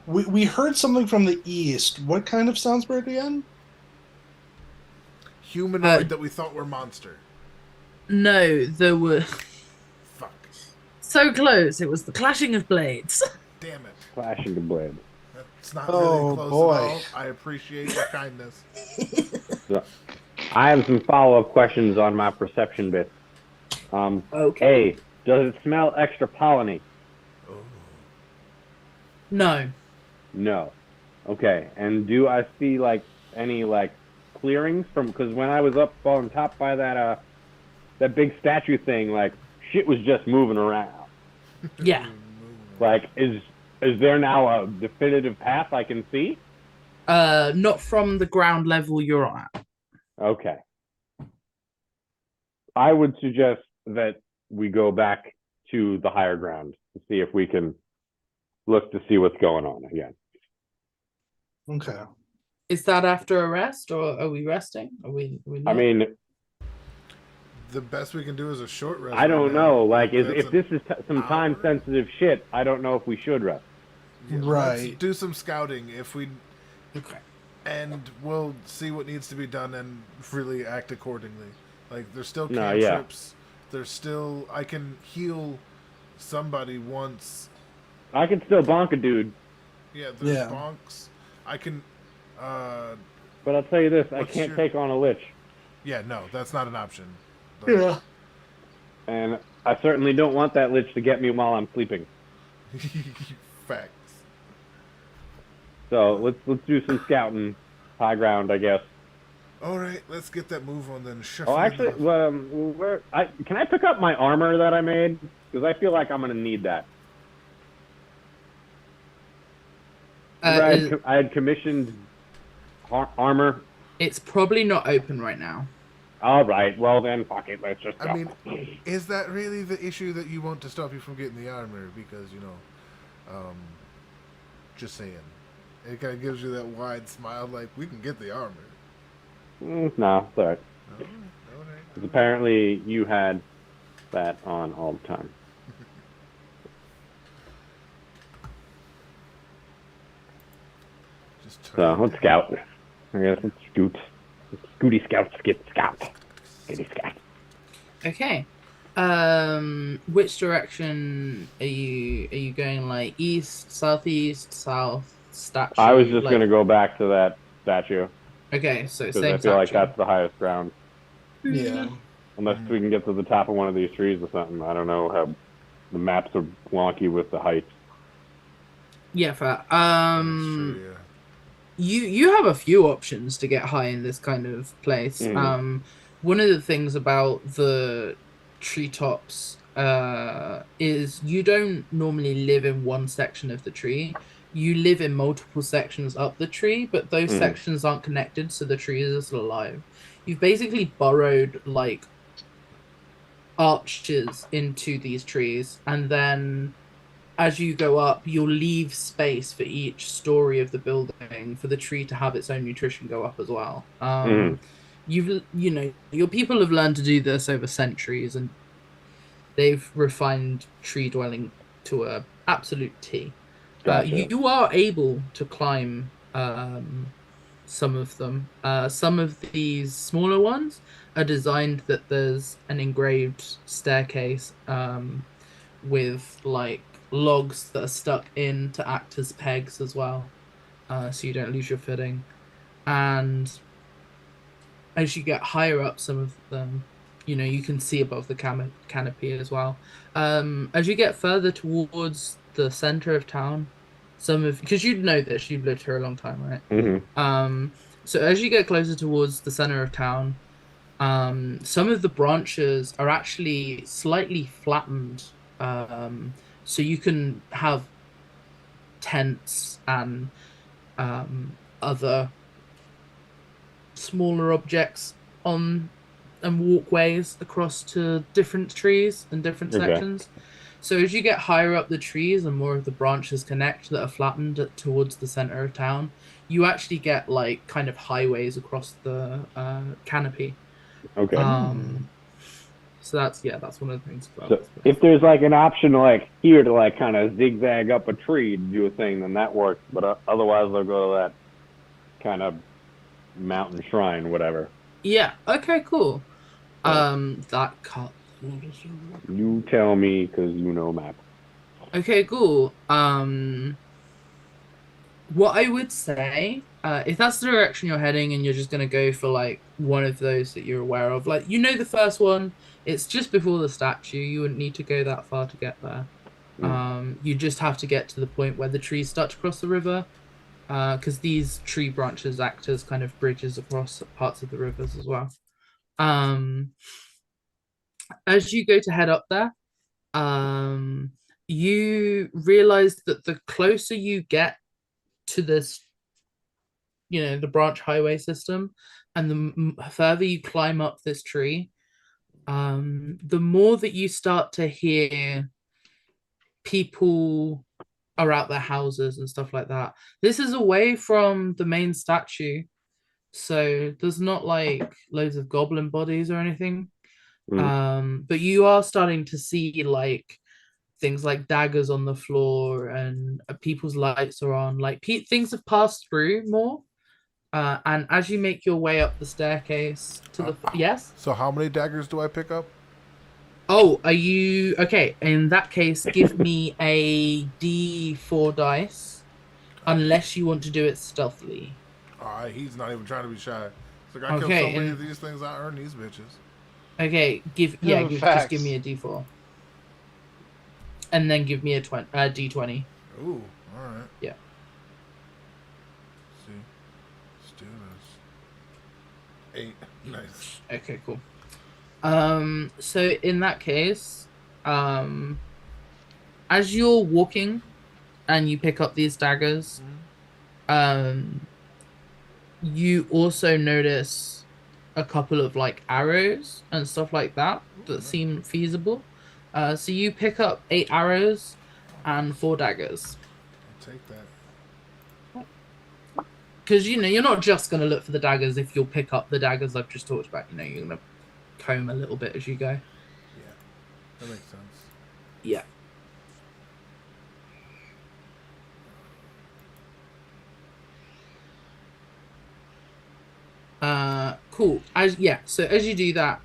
We heard something from the east. What kind of sounds were it again? Humanoid that we thought were monster. No, there were Fuck. so close. It was the clashing of blades. Damn it. Flashing the blade. That's not Oh, really close boy. at all. I appreciate your kindness. So, I have some follow-up questions on my perception bit. Okay. A, does it smell extra polleny? Oh. No. No. Okay. And do I see like any like clearings from? Because when I was up on top by that big statue thing, like shit was just moving around. Yeah. Like is there now a definitive path I can see? Not from the ground level you're at. Okay. I would suggest that we go back to the higher ground to see if we can look to see what's going on again. Okay. Is that after a rest, or are we resting? Are we I not? mean, The best we can do is a short rest. I don't right now. know. Like, That's if this is some hour? time-sensitive shit, I don't know if we should rest. Yeah, let's Right. do some scouting if we, Okay. and we'll see what needs to be done and really act accordingly. Like there's still No, yeah. cantrips. There's still I can heal somebody once. I can still bonk a dude, Yeah, there's Yeah. bonks. I can. but I'll tell you this: I What's can't your- take on a lich, Yeah, no, that's not an option. Like, Yeah. and I certainly don't want that lich to get me while I'm sleeping. Facts. So let's do some scouting, high ground, I guess. All right, let's get that move on then. Oh, Shuffling actually, off. can I pick up my armor that I made? Because I feel like I'm gonna need that. I had commissioned armor. It's probably not open right now. All right, well then, fuck it. Let's just go. I mean, is that really the issue that you want to stop you from getting the armor? Because just saying, it kind of gives you that wide smile, like we can get the armor. No, it's alright. All right. 'Cause apparently you had that on all the time. Just turn So it let's down. scout. I guess let's scoot. Scooty scout, skip scout. Skitty scout. Okay. Which direction are you going? Like east, southeast, south, statue? I was just like... gonna go back to that statue Okay, so because same I feel like statue. that's the highest ground. Yeah. Unless we can get to the top of one of these trees or something. I don't know how the maps are wonky with the heights. Yeah, fair. That's true, yeah. You have a few options to get high in this kind of place. One of the things about the treetops is you don't normally live in one section of the tree. You live in multiple sections up the tree, but those sections aren't connected, so the tree is still alive. You've basically burrowed like arches into these trees, and then as you go up, you'll leave space for each story of the building for the tree to have its own nutrition go up as well. Your people have learned to do this over centuries, and they've refined tree dwelling to a absolute T. Gotcha. You are able to climb some of them. Some of these smaller ones are designed that there's an engraved staircase with like logs that are stuck in to act as pegs as well, so you don't lose your footing. And as you get higher up, some of them, you can see above the canopy as well. As you get further towards the center of town, because you'd know this, you've lived here a long time, right? So as you get closer towards the center of town, some of the branches are actually slightly flattened, so you can have tents and other smaller objects on and walkways across to different trees and different sections. So as you get higher up the trees and more of the branches connect that are flattened towards the center of town, you actually get like kind of highways across the canopy. So that's one of the things about So this place. if there's like an option like here to like kind of zigzag up a tree to do a thing, then that works. But otherwise, they'll go to that kind of mountain shrine, whatever. Yeah. Okay. Cool. That cut. You tell me because you know map. Okay. Cool. What I would say, if that's the direction you're heading and you're just gonna go for like one of those that you're aware of, like the first one, it's just before the statue. You wouldn't need to go that far to get there. You just have to get to the point where the trees start to cross the river, because these tree branches act as kind of bridges across parts of the rivers as well. As you go to head up there, you realize that the closer you get to this, the branch highway system, and the further you climb up this tree, the more that you start to hear people are out their houses and stuff like that. This is away from the main statue, so there's not like loads of goblin bodies or anything. But you are starting to see like things like daggers on the floor, and people's lights are on. Like things have passed through more. And as you make your way up the staircase to the yes. So how many daggers do I pick up? Oh, are you okay? In that case, give me a D4 dice, unless you want to do it stealthily. He's not even trying to be shy. It's like I killed Okay, so many of these things, I earn these bitches. Okay, just give me a D4, and then give me a D20. Ooh, all right. Yeah. Let's see, let's do this. 8. Nice. Okay, cool. So in that case, as you're walking and you pick up these daggers, you also notice a couple of like arrows and stuff like that seem feasible. So you pick up 8 arrows and 4 daggers. I'll take that. because you're not just going to look for the daggers. If you'll pick up the daggers I've just talked about, you're going to comb a little bit as you go. Yeah, that makes sense. Yeah. Cool. So as you do that,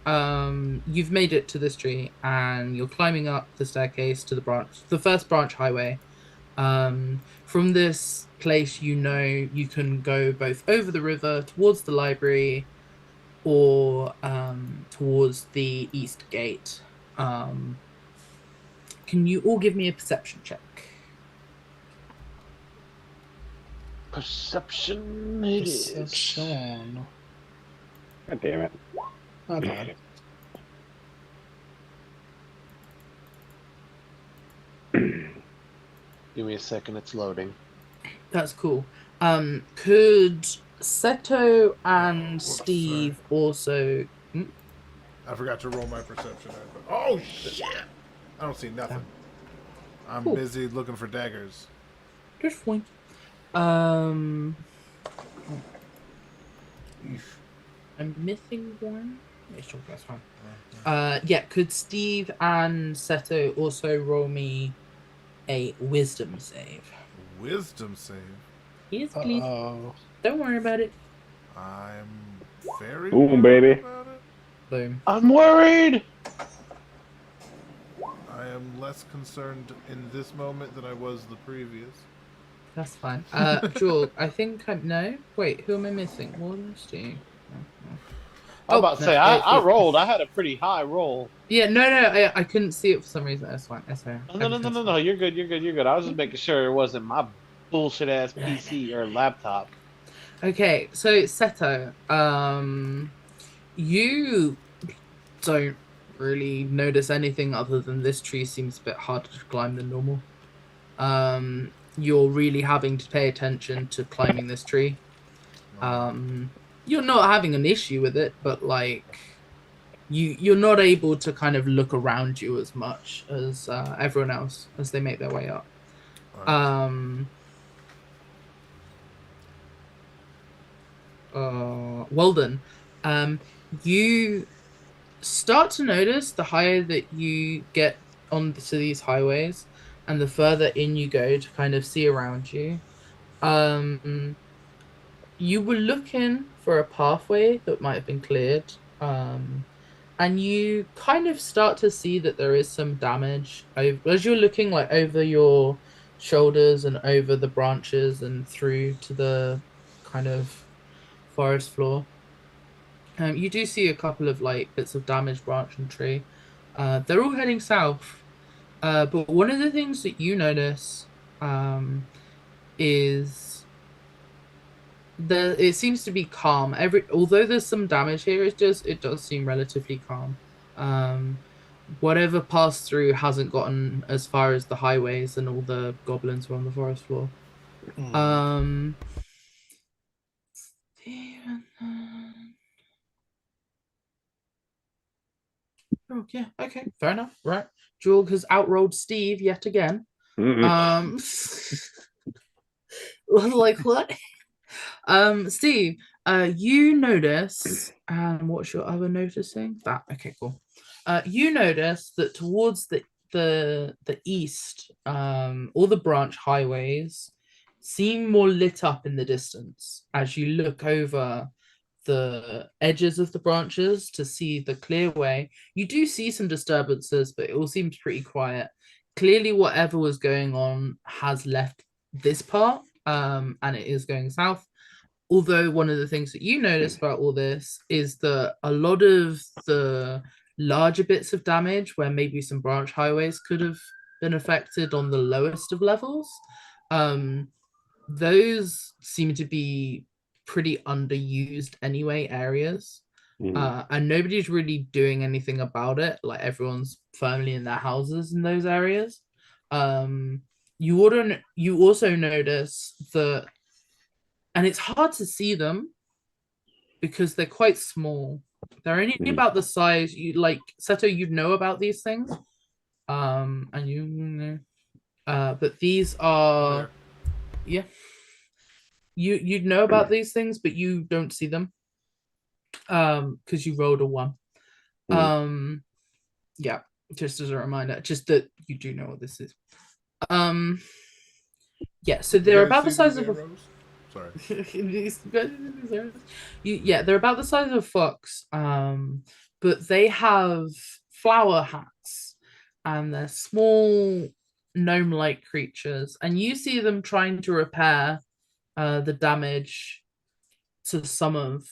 you've made it to this tree and you're climbing up the staircase to the first branch highway. From this place, you can go both over the river towards the library or towards the east gate. Can you all give me a perception check? Perception it is. Perception. God damn it. Not bad. Give me a second, it's loading. That's cool. Could Seto and Whoops, Steve also? I forgot to roll my perception. Oh shit! I don't see nothing. I'm Cool. busy looking for daggers. Just fine. I'm missing one. Sure, that's fine. Yeah. Could Steve and Seto also roll me a wisdom save? Wisdom save. Yes, please. Oh. Don't worry about it. I'm very Boom, worried baby. about it. Boom. I'm worried. I am less concerned in this moment than I was the previous. That's fine. Jewel, I think no. Wait, who am I missing? One, Steve. I was about to say, I rolled. I had a pretty high roll. Yeah, no, I couldn't see it for some reason. That's fine. That's fine. No. You're good. I was just making sure it wasn't my bullshit ass PC or laptop. Okay, so Seto, you don't really notice anything other than this tree seems a bit harder to climb than normal. You're really having to pay attention to climbing this tree. You're not having an issue with it, but like you're not able to kind of look around you as much as everyone else as they make their way up. Right. Weldon, you start to notice the higher that you get onto these highways and the further in you go to kind of see around you. You were looking for a pathway that might have been cleared, and you kind of start to see that there is some damage as you're looking like over your shoulders and over the branches and through to the kind of forest floor. You do see a couple of like bits of damaged branch and tree. They're all heading south. But one of the things that you notice is it seems to be calm. Although there's some damage here, it does seem relatively calm. Whatever passed through hasn't gotten as far as the highways and all the goblins were on the forest floor. Oh, yeah, okay, fair enough. Right. Jewel has outrolled Steve yet again. Like what? Steve, you notice, and what's your other noticing? That okay, cool. You notice that towards the east, all the branch highways seem more lit up in the distance as you look over the edges of the branches to see the clear way. You do see some disturbances, but it all seems pretty quiet. Clearly, whatever was going on has left this part, and it is going south. Although one of the things that you notice about all this is that a lot of the larger bits of damage, where maybe some branch highways could have been affected on the lowest of levels, those seem to be pretty underused anyway areas. And nobody's really doing anything about it. Like everyone's firmly in their houses in those areas. You also notice that, and it's hard to see them because they're quite small. They're only about the size you like. Seto, you know about these things, and but these are, yeah. you'd know about these things, but you don't see them. Because you rolled a 1. Yeah, just as a reminder, just that you do know what this is. Yeah, so they're about the size of a Sorry. they're about the size of a fox. But they have flower hats and they're small gnome-like creatures, and you see them trying to repair the damage to some of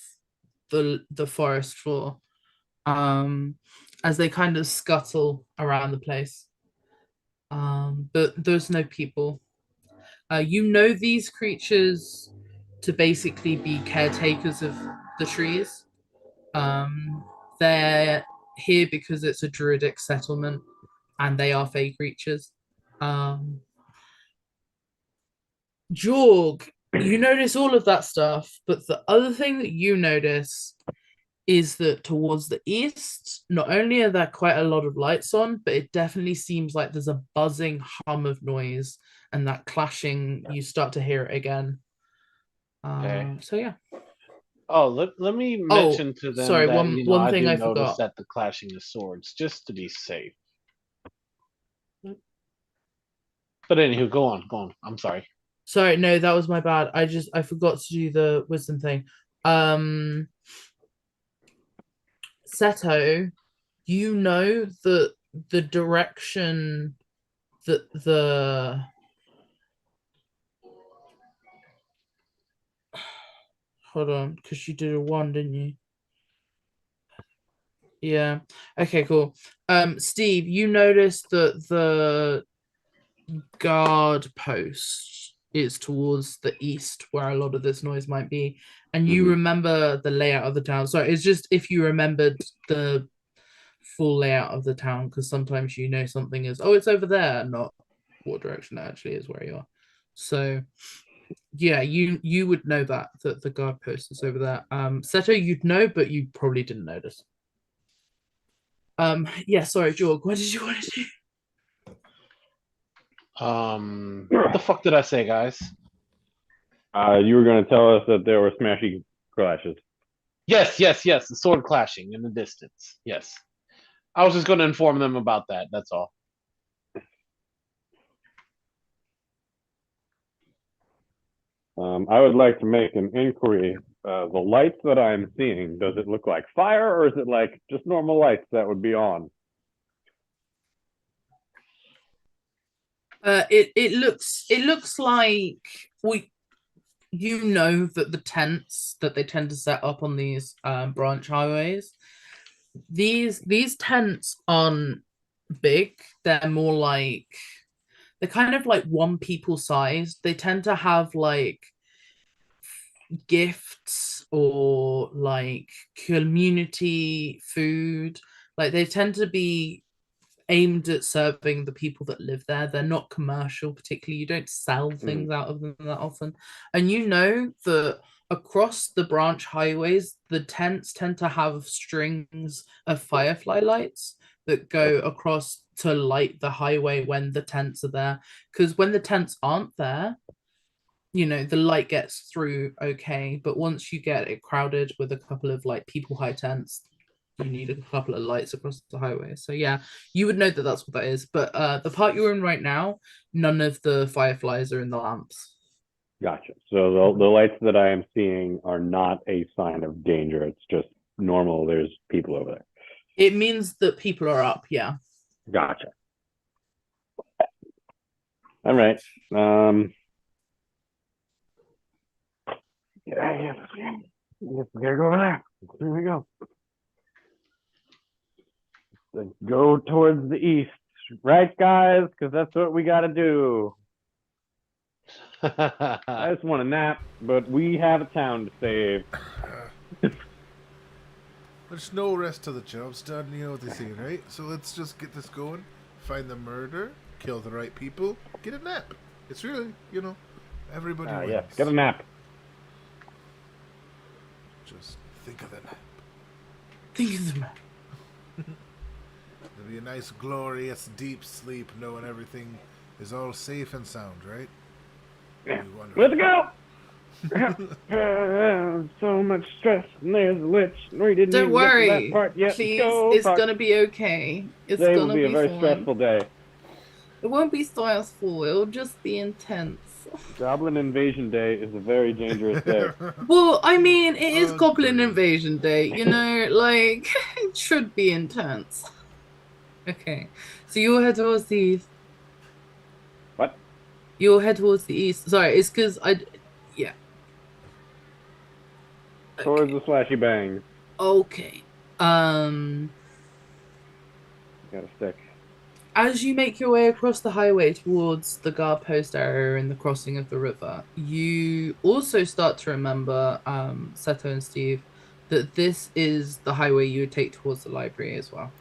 the forest floor as they kind of scuttle around the place. But there's no people. You know these creatures to basically be caretakers of the trees. They're here because it's a druidic settlement and they are fey creatures. Jorg, you notice all of that stuff, but the other thing that you notice is that towards the east, not only are there quite a lot of lights on, but it definitely seems like there's a buzzing hum of noise, and that clashing, you start to hear it again. Okay. So yeah. Oh, let me mention to them sorry, that one I thing did I notice forgot. that the clashing of swords, just to be safe. But anywho, go on. I'm sorry. Sorry, no, that was my bad. I forgot to do the wisdom thing. Seto, you know that the direction that the hold on, because you did a 1, didn't you? Yeah. Okay, cool. Steve, you noticed that the guard post is towards the east where a lot of this noise might be, and you remember the layout of the town. So it's just if you remembered the full layout of the town, because sometimes you know something is, oh, it's over there, not what direction it actually is where you are. So yeah, you would know that the guard post is over there. Seto, you'd know, but you probably didn't notice. Yeah, sorry, Jorg, what did you want to do? What the fuck did I say, guys? You were going to tell us that there were smashy clashes. Yes, the sword clashing in the distance. Yes. I was just going to inform them about that. That's all. I would like to make an inquiry. The lights that I'm seeing, does it look like fire, or is it like just normal lights that would be on? It looks like you know that the tents that they tend to set up on these branch highways, these tents aren't big. They're more like, they're kind of like one people sized. They tend to have like gifts or like community food. Like they tend to be aimed at serving the people that live there. They're not commercial, particularly. You don't sell things out of them that often. And you know that across the branch highways, the tents tend to have strings of firefly lights that go across to light the highway when the tents are there. Because when the tents aren't there, the light gets through okay. But once you get it crowded with a couple of like people high tents, you need a couple of lights across the highway. So yeah, you would know that that's what that is. But the part you're in right now, none of the fireflies are in the lamps. Gotcha. So the lights that I am seeing are not a sign of danger. It's just normal. There's people over there. It means that people are up. Yeah. Gotcha. All right. Yeah. We gotta go over there. Here we go. Let's go towards the east, right, guys? Because that's what we got to do. I just want a nap, but we have a town to save. There's no rest to the job's done, you know what they say, right? So let's just get this going, find the murder, kill the right people, get a nap. It's really, everybody wins. Yes, get a nap. Just think of the nap. Think of the nap. It'll be a nice, glorious, deep sleep, knowing everything is all safe and sound, right? Yeah. Let's go! So much stress, and there's a lich. We didn't Don't even get to that worry. part yet. Please, Go it's fuck. gonna be okay. It's Today will gonna be a be very fine. stressful day. It won't be stressful. It'll just be intense. Goblin Invasion Day is a very dangerous day. Well, I mean, it is Goblin Agreed. Invasion Day, you know, like, it should be intense. Okay, so you'll head towards the east. What? You'll head towards the east. Sorry, it's because yeah. Towards Okay. the slashy bangs. Okay. Got a stick. As you make your way across the highway towards the guard post area and the crossing of the river, you also start to remember, Seto and Steve, that this is the highway you would take towards the library as well.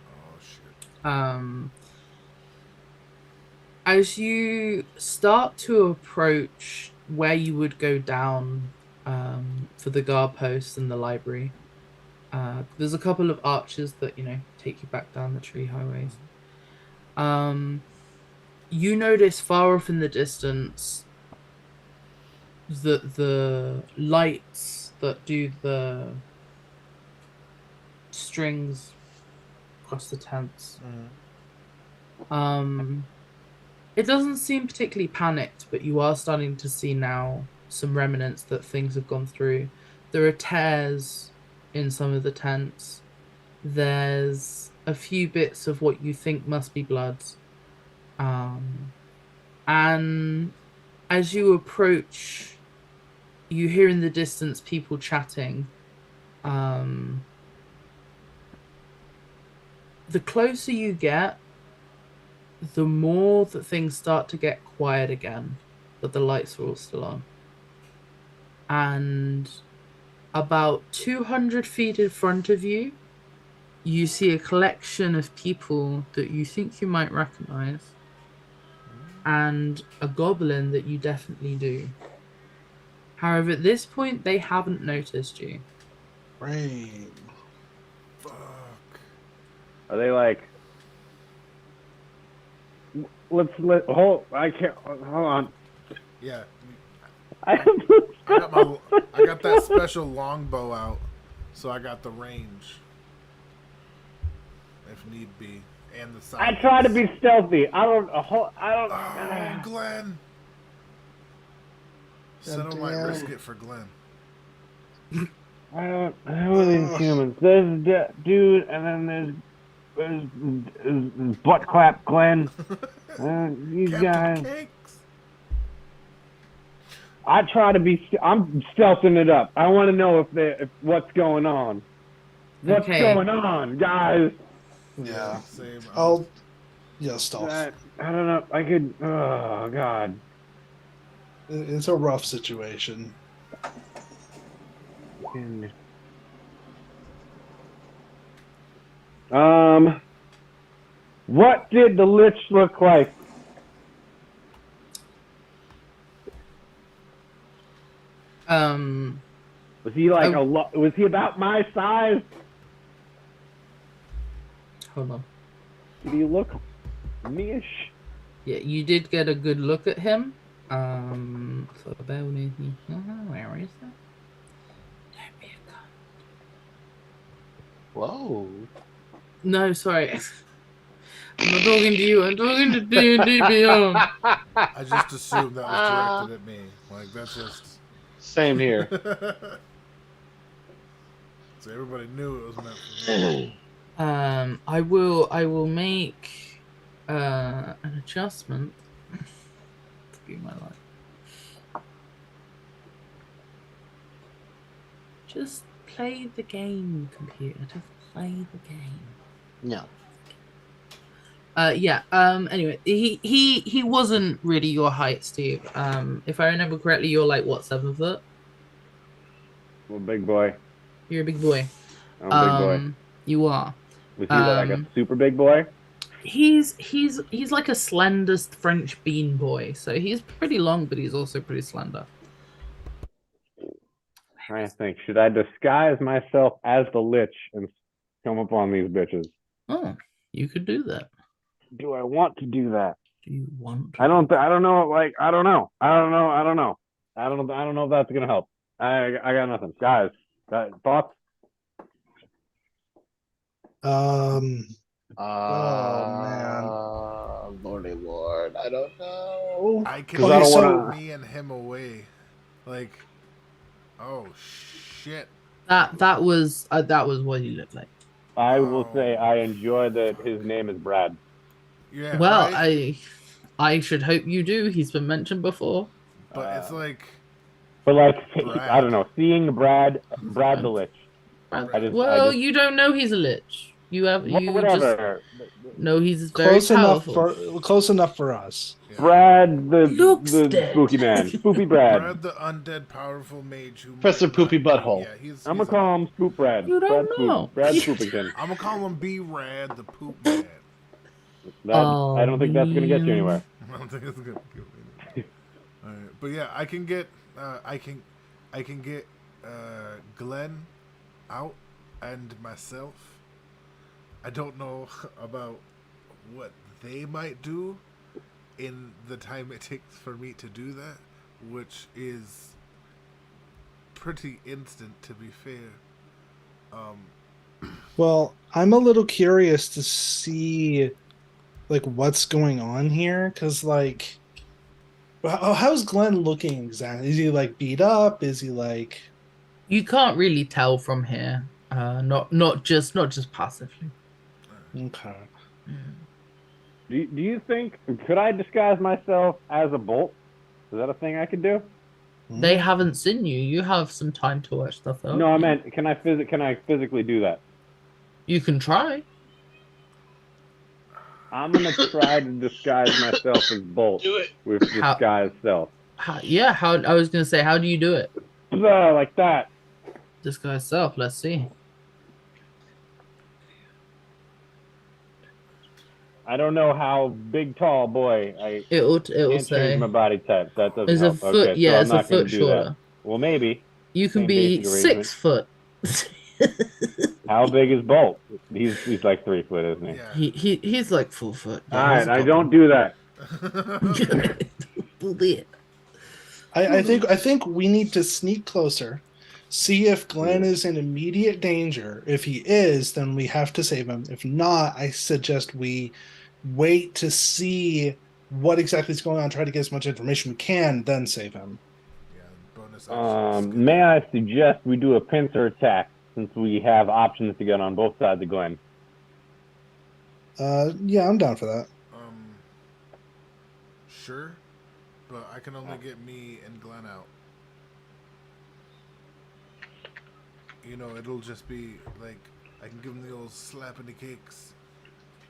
Oh shit. As you start to approach where you would go down for the guard post and the library, there's a couple of arches that, you know, take you back down the tree highways. You notice far off in the distance that the lights that do the strings across the tents. It doesn't seem particularly panicked, but you are starting to see now some remnants that things have gone through. There are tears in some of the tents. There's a few bits of what you think must be blood. And as you approach, you hear in the distance people chatting. The closer you get, the more that things start to get quiet again, but the lights are all still on. And about 200 feet in front of you, you see a collection of people that you think you might recognize, and a goblin that you definitely do. However, at this point, they haven't noticed you. Rain. Fuck. Are they like? Hold. I can't. Hold on. Yeah. I I got that special longbow out, so I got the range. If need be. And the I silence. try to be stealthy. I don't. Oh, Glenn. Settle might damn. risk it for Glenn. I don't. Who are these humans? There's dude, and then there's butt clap Glenn. These Captain guys. Cakes. I try to be. I'm stealthing it up. I want to know if what's going on. What's Okay. going on, guys? Yeah. Same. Stealth. I don't know. I could. Oh God. It's a rough situation. What did the lich look like? Was he like was he about my size? Hold on. Did he look me-ish? Yeah, you did get a good look at him. So bear with me. Where is that? Don't be a cunt. Whoa. No, sorry. I'm not talking to you. I'm talking to D&D Beyond. I just assumed that was directed at me. Like, that's just... Same here. So everybody knew it was meant for me. I will make an adjustment to be my life. Just play the game, computer. Just play the game. No. Yeah. Anyway, he wasn't really your height, Steve. If I remember correctly, you're like what, 7 foot? Well, big boy. You're a big boy. I'm a big boy. You are. Was he like a super big boy? He's like a slender French bean boy. So he's pretty long, but he's also pretty slender. Trying to think. Should I disguise myself as the lich and come upon these bitches? Oh, you could do that. Do I want to do that? Do you want to? I don't know. Like, I don't know. I don't know if that's gonna help. I got nothing, guys. Thoughts? Um. Lordy Lord, I don't know. I can 'Cause I make don't wanna- me and him away. Like, oh shit. That was what he looked like. I will say I enjoy that his name is Brad. Yeah. Well, right? I should hope you do. He's been mentioned before. But it's like But like, Brad. I don't know, seeing Brad the Lich. Well, you don't know he's a lich. You just Whatever. know he's very close enough powerful. for us. Yeah. Brad Looks the dead. spooky man, Spoopy Brad. Brad, the undead, powerful mage who. Professor might not Poopy be- Butthole. Yeah, he's. I'm he's gonna call him Spoop Brad. You don't Brad know. Spoop. Brad Spoopington. I'm gonna call him B Rad, the poop man. I don't think that's gonna get you anywhere. I don't think it's gonna go anywhere. All right, but yeah, I can get Glenn out and myself. I don't know about what they might do in the time it takes for me to do that, which is pretty instant, to be fair. Well, I'm a little curious to see like what's going on here, because like, how's Glenn looking exactly? Is he like beat up? Is he like? You can't really tell from here. Not just passively. Okay. Do you think could I disguise myself as a bolt? Is that a thing I could do? They haven't seen you. You have some time to watch stuff out. No, I meant can I physically do that? You can try. I'm gonna try to disguise myself as Bolt with disguise self. How I was gonna say, how do you do it? Like that. Disguise self. Let's see. I don't know how big, tall boy. It'll can't say change my body type. That doesn't it's a help. foot. Okay, Yeah, so it's I'm a not gonna foot do shorter. that. Well, maybe. You can Same be basic 6 foot. How big is Bolt? He's like 3 foot, isn't he? Yeah. He's like 4 foot. All right, I don't do that. I think we need to sneak closer, see if Glenn is in immediate danger. If he is, then we have to save him. If not, I suggest we wait to see what exactly is going on, try to get as much information we can, then save him. Yeah, bonus actions. May I suggest we do a pincer attack since we have options to get on both sides of Glenn? Yeah, I'm down for that. Sure, but I can only get me and Glenn out. You know, it'll just be like I can give him the old slap in the cakes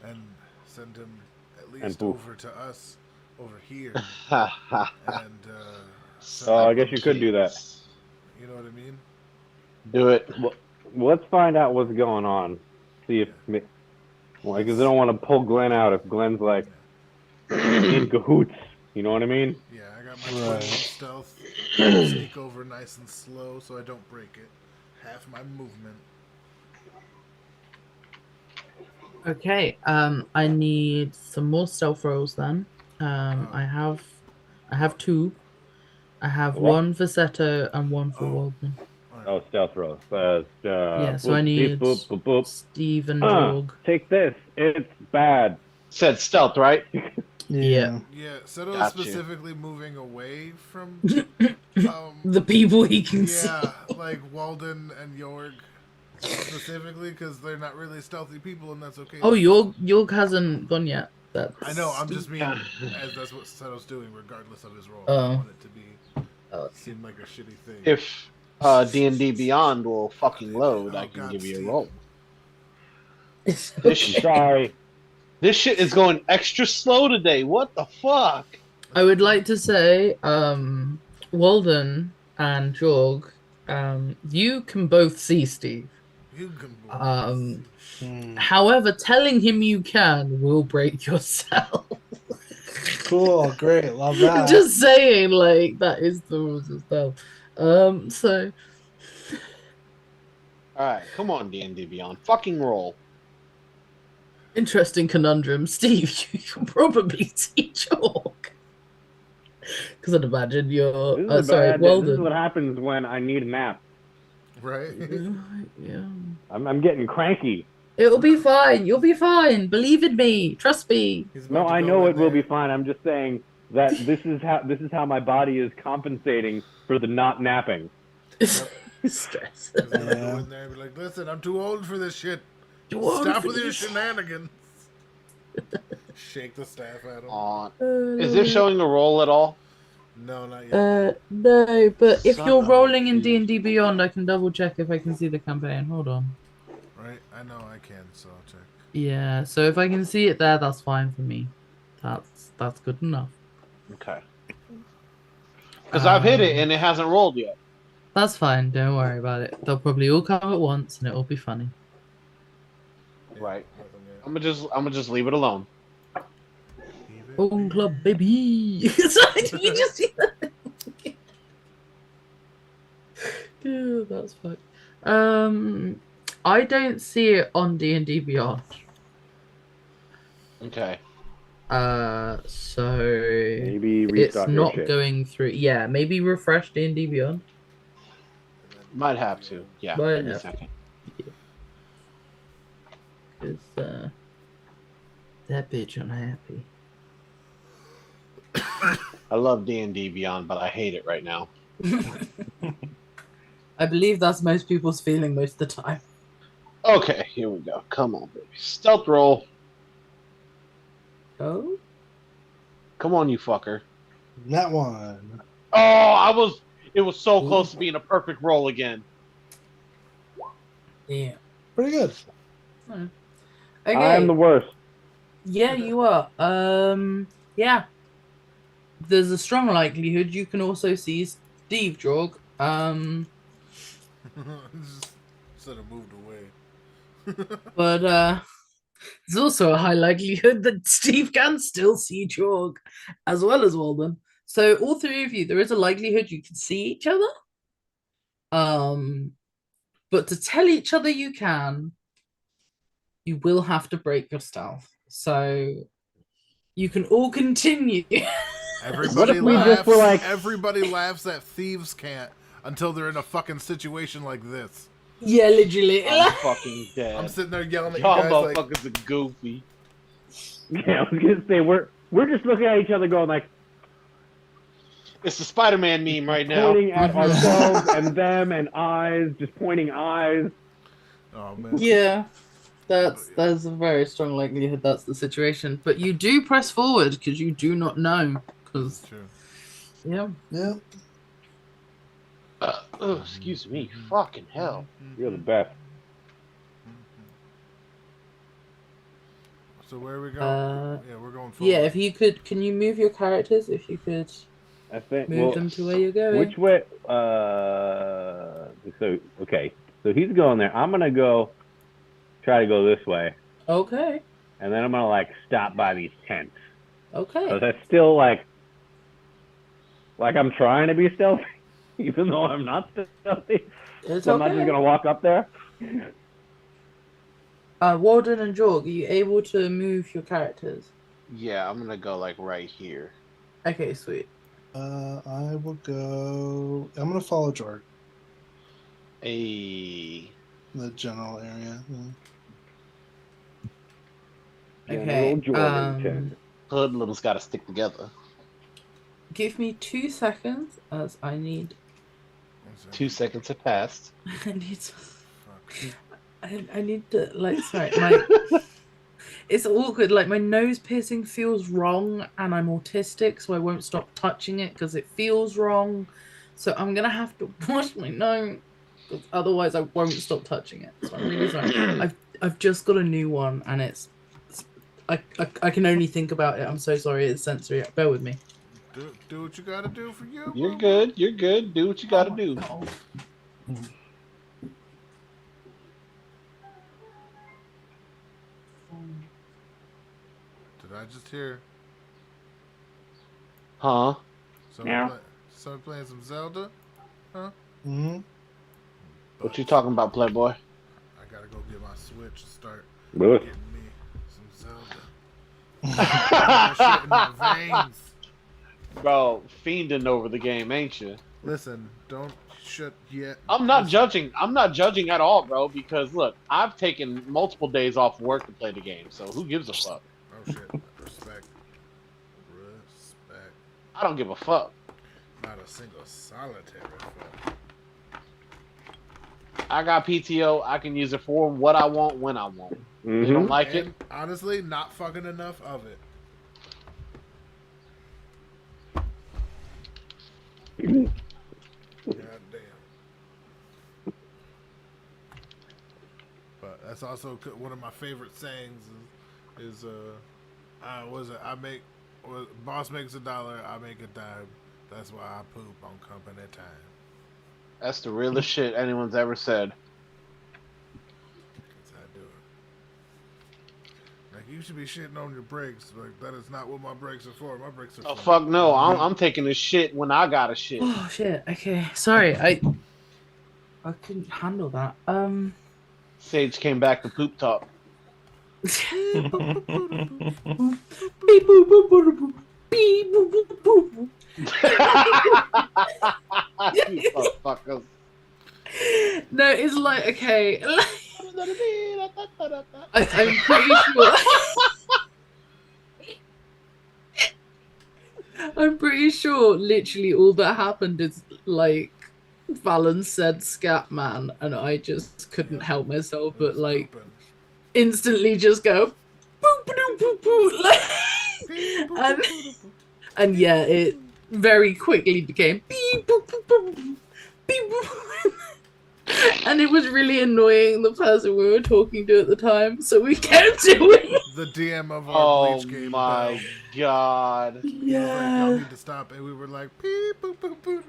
and send him at least poof. over to us over here. Ha And Oh, I guess you could do that. You know what I mean? Do it. Well, let's find out what's going on. See if, because I don't want to pull Glenn out if Glenn's like in cahoots. You know what I mean? Yeah, I got my 21 stealth. Sneak over nice and slow so I don't break it. Half my movement. Okay. I need some more stealth rolls then. I have 2. I have What? 1 for Seto and 1 for Walden. Oh, stealth rolls. Yeah, so I need Steve and Jorg. Take this. It's bad. Said stealth, right? Yeah. Yeah, Seto is Got you. specifically moving away from The people he can see. yeah, like Walden and Jorg specifically because they're not really stealthy people and that's okay. Oh, Jorg hasn't gone yet. I know, I'm just mean as that's what Seto's doing regardless of his role. I Oh. don't want it to be seem like a shitty thing. If D&D Beyond will fucking load, Oh, I can God, give you a Steve. roll. It's This I'm shit, sorry. this shit is going extra slow today. What the fuck? I would like to say, Walden and Jorg, you can both see Steve. You can However, telling him you can will break your cell. Cool, great, love that. Just saying, like, that is the rules of stealth. So All right, come on, D&D Beyond, fucking roll. interesting conundrum, Steve. You can probably see Jorg Because I'd imagine you're. This is, Sorry, this is Walden. what happens when I need a nap. Right? Yeah. I'm getting cranky. It'll be fine. You'll be fine. Believe in me. Trust me. He's No, about to I go know in it will be there. fine. I'm just saying that this is how my body is compensating for the not napping. Stress. He's gonna go Yeah. in there and be like, listen, I'm too old for this shit. You want Stop for with your this? shenanigans. Shake the staff at him. On. Uh, Is it showing a roll at all? No, not yet. No, but if Son you're of a rolling in bitch. D&D Beyond, I can double check if I can see the campaign. Hold on. Right? I know I can, so I'll check. Yeah, so if I can see it there, that's fine for me. That's good enough. Okay. Because I've hit it Um, and it hasn't rolled yet. That's fine. Don't worry about it. They'll probably all come at once, and it'll be funny. Yeah, Right. nothing yet. I'm gonna just leave it alone. Leave it Bone be. Club, baby. Sorry, did you just see that? Dude, that's fucked. I don't see it on D&D Beyond. Okay. So Maybe it's restart your not shit. going through. Yeah, maybe refresh D&D Beyond. Might have to. Yeah. Might Give me a have. second. Because that bitch unhappy. I love D&D Beyond, but I hate it right now. I believe that's most people's feeling most of the time. Okay, here we go. Come on, baby. Stealth roll. Oh? Come on, you fucker. That one. Oh, it was so close to being a perfect roll again. Yeah. Pretty good. Okay. I'm the worst. Yeah, you are. Yeah. There's a strong likelihood you can also see Steve Jorg. Just sort of moved away. But there's also a high likelihood that Steve can still see Jorg as well as Walden. So all three of you, there is a likelihood you can see each other. But to tell each other you can, you will have to break your stealth. So you can all continue. What if we just were like- Everybody laughs that thieves can't until they're in a fucking situation like this. Yeah, literally. I'm fucking dead. I'm sitting there yelling at you Y'all guys like, motherfuckers are goofy. Yeah, I was gonna say we're just looking at each other, going like It's the Spider-Man meme right now. pointing at ourselves and them and eyes, just pointing eyes. oh man. Yeah, there's a very strong likelihood that's the situation. But you do press forward because you do not know. Because That's true. yeah, Yeah. Oh, excuse me. Fucking hell. You're the best. So where are we going? Yeah, we're going forward. yeah. If you could, can you move your characters? If you could I think. move Well, them to where you're going. which way? So okay. So he's going there. I'm gonna go. Try to go this way, Okay. and then I'm gonna like stop by these tents. Okay. Because I still like I'm trying to be stealthy, even though I'm not stealthy. It's So I'm not okay. just gonna walk up there. Walden and Jorg, are you able to move your characters? Yeah, I'm gonna go like right here. Okay, sweet. I will go. I'm gonna follow Jorg. A The general area. Yeah. Okay. General Jordan. hoodlums gotta stick together. Give me 2 seconds as I need. 2 seconds have passed. I need. Fuck. I need to like. Sorry, my. It's awkward. Like my nose piercing feels wrong, and I'm autistic, so I won't stop touching it because it feels wrong. So I'm gonna have to wash my nose, 'cause otherwise I won't stop touching it. So I'm really sorry. I've just got a new one, and I can only think about it. I'm so sorry. It's sensory. Bear with me. Do what you gotta do for you. You're boo. good. You're good. Do what you gotta do. Did I just hear Huh? somebody playing some Zelda? Mm-hmm. What you talking about, Playboy? I gotta go get my Switch and start Louis. getting me some Zelda. That shit in my veins. Bro, fiending over the game, ain't you? Listen, don't shut yet. I'm not judging. I'm not judging at all, bro. Because look, I've taken multiple days off work to play the game. So who gives a fuck? Oh shit! Respect. Respect. I don't give a fuck. Not a single solitary fuck. I got PTO. I can use it for what I want when I want. Mm-hmm. You don't like it? And honestly, not fucking enough of it. God damn. But that's also one of my favorite sayings is was it? Boss makes $1, I make $10. That's why I poop on company time. That's the realest shit anyone's ever said. That's how I do it. Like, you should be shitting on your brakes. Like, that is not what my brakes are for. My brakes are Oh for. fuck no! I'm taking a shit when I got a shit. Oh shit. Okay. Sorry. I couldn't handle that. Sage came back to poop talk. Beep, boop, boop, boop, boop. Beep, boop, boop, boop, boop. You motherfuckers. No, it's like okay. I'm pretty sure. I'm pretty sure literally all that happened is like Valen said scat man and I just couldn't help myself but like instantly just go boop boop boop boop like, and yeah it very quickly became beep boop boop boop beep boop. And it was really annoying the person we were talking to at the time, so we kept doing the DM of our Bleach game. Oh my god. He was like, y'all need to stop, and we were like, beep, boop, boop, boop.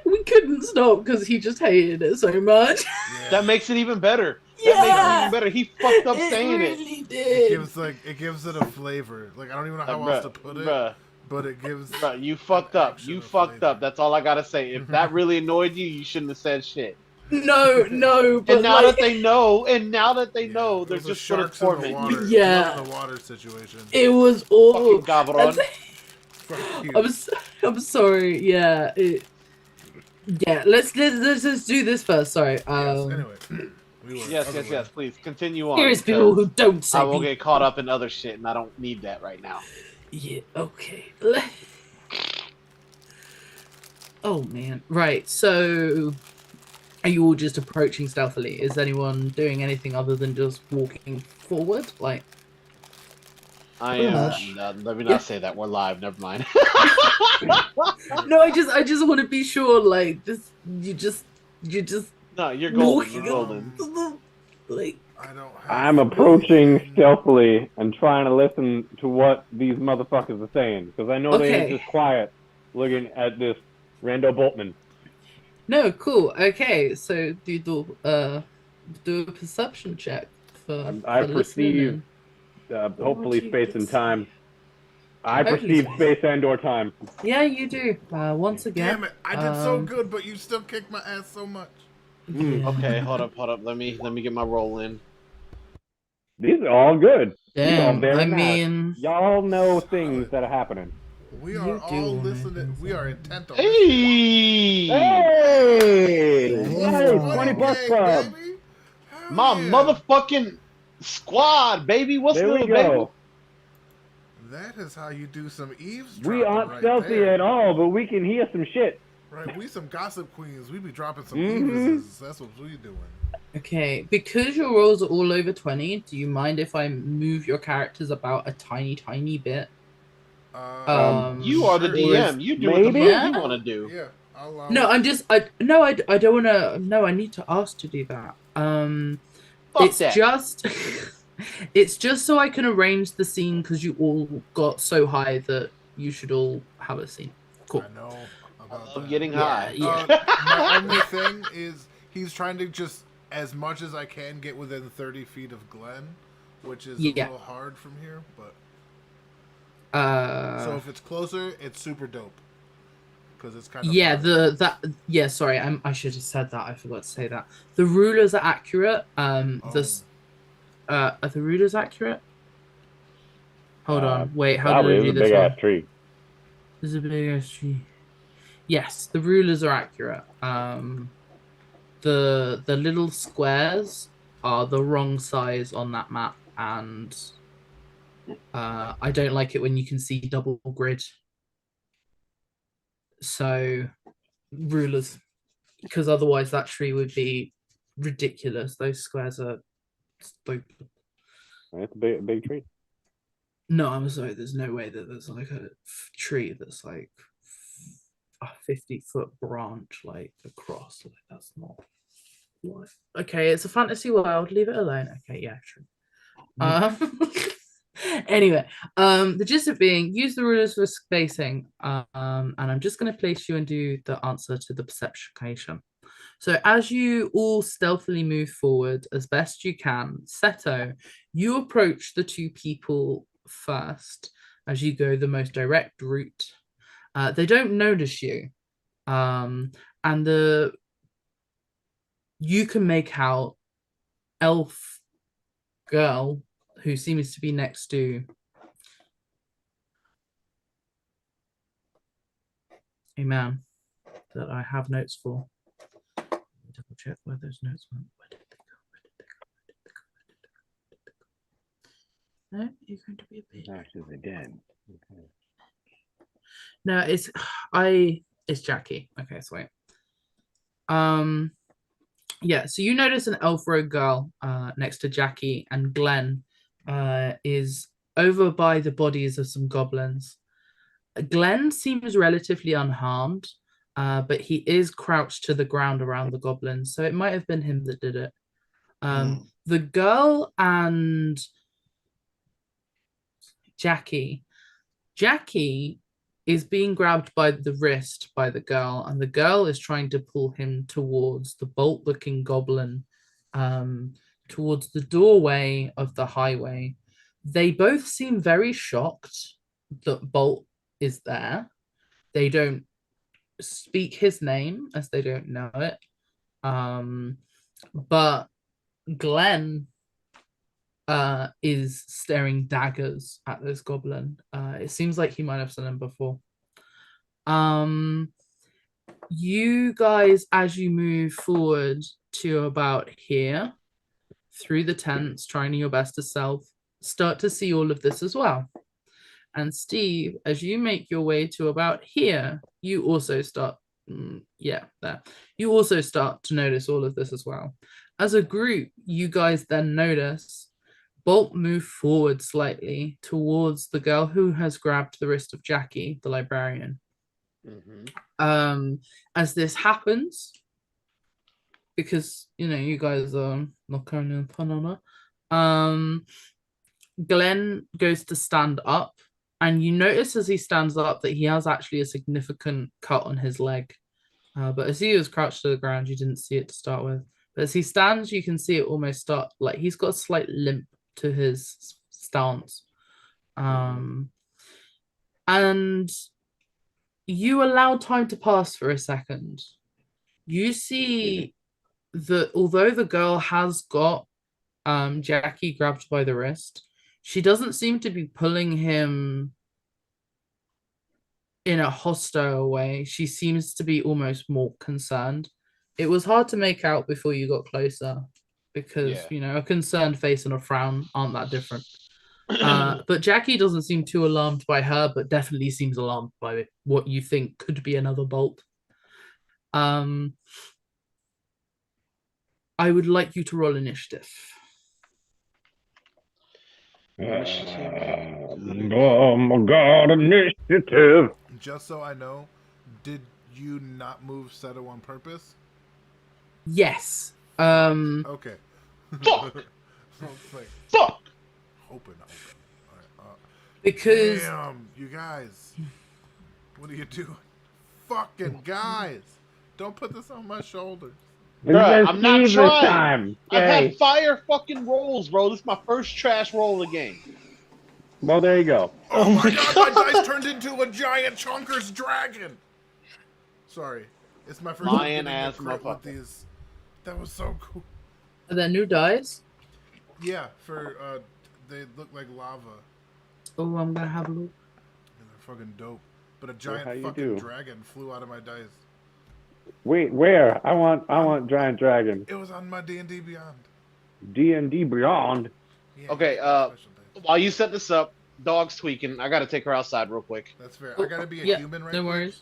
We couldn't stop because he just hated it so much. Yeah. That makes it even better. That makes it even better. He fucked up saying it. Really did. It gives it a flavor. Like, I don't even know how else to put it, Bruh, but it gives. bruh, you fucked up. You fucked up. That's all I gotta say. If that really annoyed you, you shouldn't have said shit. No, but And now that they know, they're Those are just gonna sharks in the torment water. you. Yeah. In the water situation. it was awful. Fucking cabron. Fuck you. I'm sorry. Yeah. Let's do this first. Sorry. Yes, anyway. We were Yes. Please continue on. Here's people who don't I say. will get caught up in other shit, and I don't need that right now. Yeah. Okay. Oh man. Right. So. Are you all just approaching stealthily? Is anyone doing anything other than just walking forward? Like, I am. Let me not say that. We're live. Never mind. no, I just want to be sure. Like, you just. No, you're golden. walking You're golden. Like, I don't have I'm approaching stealthily and trying to listen to what these motherfuckers are saying because I know they're Okay. just quiet looking at this Rando Boltman. no, cool. Okay, so do a perception check for. I for perceive, listening. hopefully, space and time. I Hopefully perceive space. space and/or time. Yeah, you do. Once again. Damn it! I did so good, but you still kicked my ass so much. Yeah. Okay, hold up. Let me get my roll in. These are all good. These are all Damn. very I nice. mean. Y'all know things that are happening. We You are do all know listening. things We that are are- intent on. Hey, Hey! Damn. Nice, 20 bucks club. Baby. Hell my yeah. motherfucking squad, baby. What's There we good, go. baby? That is how you do some eavesdropping. We aren't right stealthy there. at all, but we can hear some shit. Right, we some gossip queens. We be dropping some Mhm. eaves. That's what we doing. Okay, because your rolls are all over 20, do you mind if I move your characters about a tiny bit? You are the sure. DM. You do what the Maybe? fuck you want to do. Yeah, I'll allow No, it. I don't want to. No, I need to ask to do that. Fuck It's that. just, it's just so I can arrange the scene because you all got so high that you should all have a scene. Cool. I know about I'm that. getting high. Yeah. My only thing is he's trying to just, as much as I can, get within 30 feet of Glenn, which is a Yeah. little hard from here. But Uh, so if it's closer, it's super dope because it's kind of yeah. Sorry, I should have said that. I forgot to say that. The rulers are accurate. Are the rulers accurate? Hold on. Wait. How did Probably I is do a this big one? ass tree. There's a big ass tree. Yes, the rulers are accurate. The little squares are the wrong size on that map, and I don't like it when you can see double grid. So rulers, because otherwise that tree would be ridiculous. Those squares are stupid. It's a big tree. No, I'm sorry. There's no way that there's like a tree that's like a 50-foot branch like across. Like that's not what. Okay, it's a fantasy world. Leave it alone. Okay, yeah, true. Anyway, the gist of being use the rulers for spacing. And I'm just going to place you and do the answer to the perception question. So as you all stealthily move forward as best you can, Seto, you approach the two people first as you go the most direct route. They don't notice you. And you can make out elf girl who seems to be next to a man that I have notes for. Double check where those notes went. Where did they go? No, you're going to be a bit. Actually, they did. Okay. No, it's Jackie. Okay, so wait. Yeah, so you notice an elf rogue girl next to Jackie, and Glenn is over by the bodies of some goblins. Glenn seems relatively unharmed, but he is crouched to the ground around the goblins, so it might have been him that did it. The girl and Jackie is being grabbed by the wrist by the girl, and the girl is trying to pull him towards the bolt-looking goblin, towards the doorway of the highway. They both seem very shocked that Bolt is there. They don't speak his name as they don't know it. But Glenn is staring daggers at this goblin. It seems like he might have seen him before. You guys, as you move forward to about here, through the tents, trying your best to stealth, start to see all of this as well. And Steve, as you make your way to about here, you also start, there. You also start to notice all of this as well. As a group, you guys then notice Bolt move forward slightly towards the girl who has grabbed the wrist of Jackie, the librarian. As this happens, because you guys are not currently in Panama, Glenn goes to stand up, and you notice as he stands up that he has actually a significant cut on his leg. But as he was crouched to the ground, you didn't see it to start with. But as he stands, you can see it almost start, like he's got a slight limp to his stance. And you allow time to pass for a second. You see that although the girl has got Jackie grabbed by the wrist, she doesn't seem to be pulling him in a hostile way. She seems to be almost more concerned. It was hard to make out before you got closer because, a concerned face and a frown aren't that different. But Jackie doesn't seem too alarmed by her, but definitely seems alarmed by what you think could be another bolt. I would like you to roll initiative. Oh my god, initiative! Just so I know, did you not move Seto on purpose? Yes. Okay. Fuck! Like, Fuck! open. All right, because damn, you guys. What are you doing? Fucking guys. Don't put this on my shoulders. Bruh, I'm not Steve trying. this time. I've Yay. had fire fucking rolls, bro. This is my first trash roll of the game. Well, there you go. Oh my god, my dice turned into a giant chonkers dragon. Sorry. It's my first Lion time getting a ass crit with motherfucker. these. That was so cool. are there new dice? Yeah, they look like lava. Oh, I'm gonna have a look. And they're fucking dope. but a how giant you fucking do. dragon flew out of my dice. Wait, where? I want Giant Dragon. It was on my D&D Beyond. D&D Beyond. Yeah, Okay, you get that special dice. while you set this up, dog's tweaking. I gotta take her outside real quick. That's fair. Oh, I gotta be a yeah, human right no quick. worries.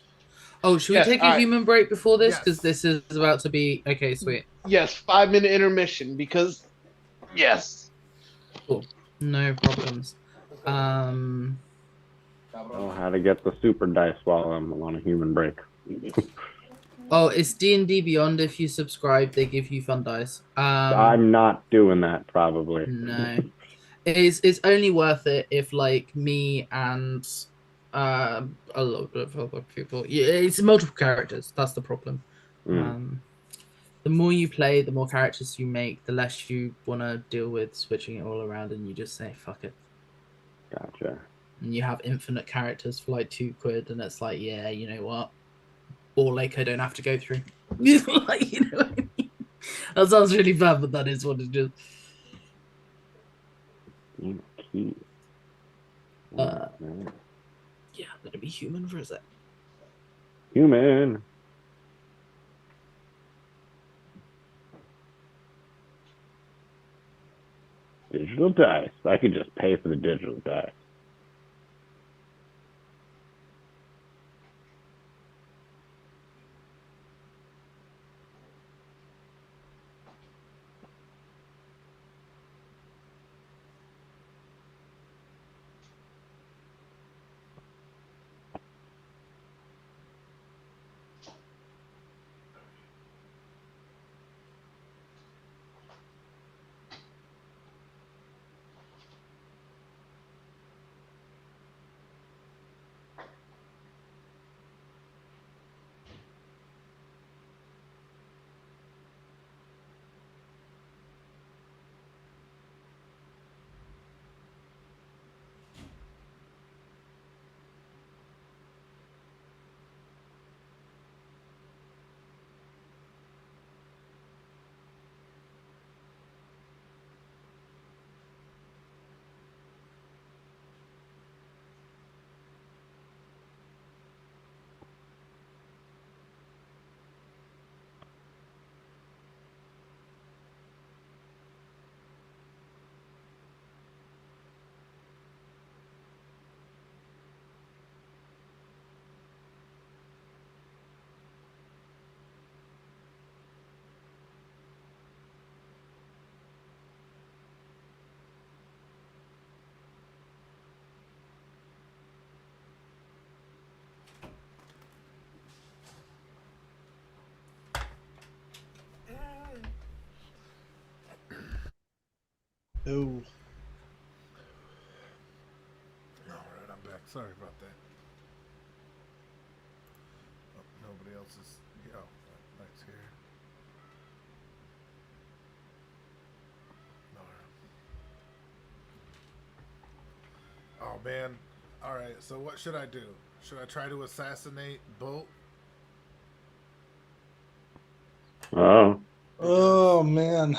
Oh, should we Yes, take a alright. human break before this? Because Yes. this is about to be okay. Sweet. Yes, 5-minute intermission because yes. Cool. No problems. Oh, how to get the super dice while I'm on a human break. Oh, it's D&D Beyond. If you subscribe, they give you fun dice. I'm not doing that probably. No, it's only worth it if like me and a lot of other people. Yeah, it's multiple characters. That's the problem. Mm. The more you play, the more characters you make, the less you want to deal with switching it all around, and you just say fuck it. Gotcha. And you have infinite characters for like £2, and it's like, yeah, you know what? Or like I don't have to go through. Like, you know what I mean? That sounds really bad, but that is what it is. Key. Yeah, I'm gonna be human for a sec. Human. Digital dice. I could just pay for the digital dice. Oh, All right, I'm back. Sorry about that. Oh, nobody else is. Oh, Mike's here. No. Oh man. All right. So what should I do? Should I try to assassinate Bolt? Oh. oh man.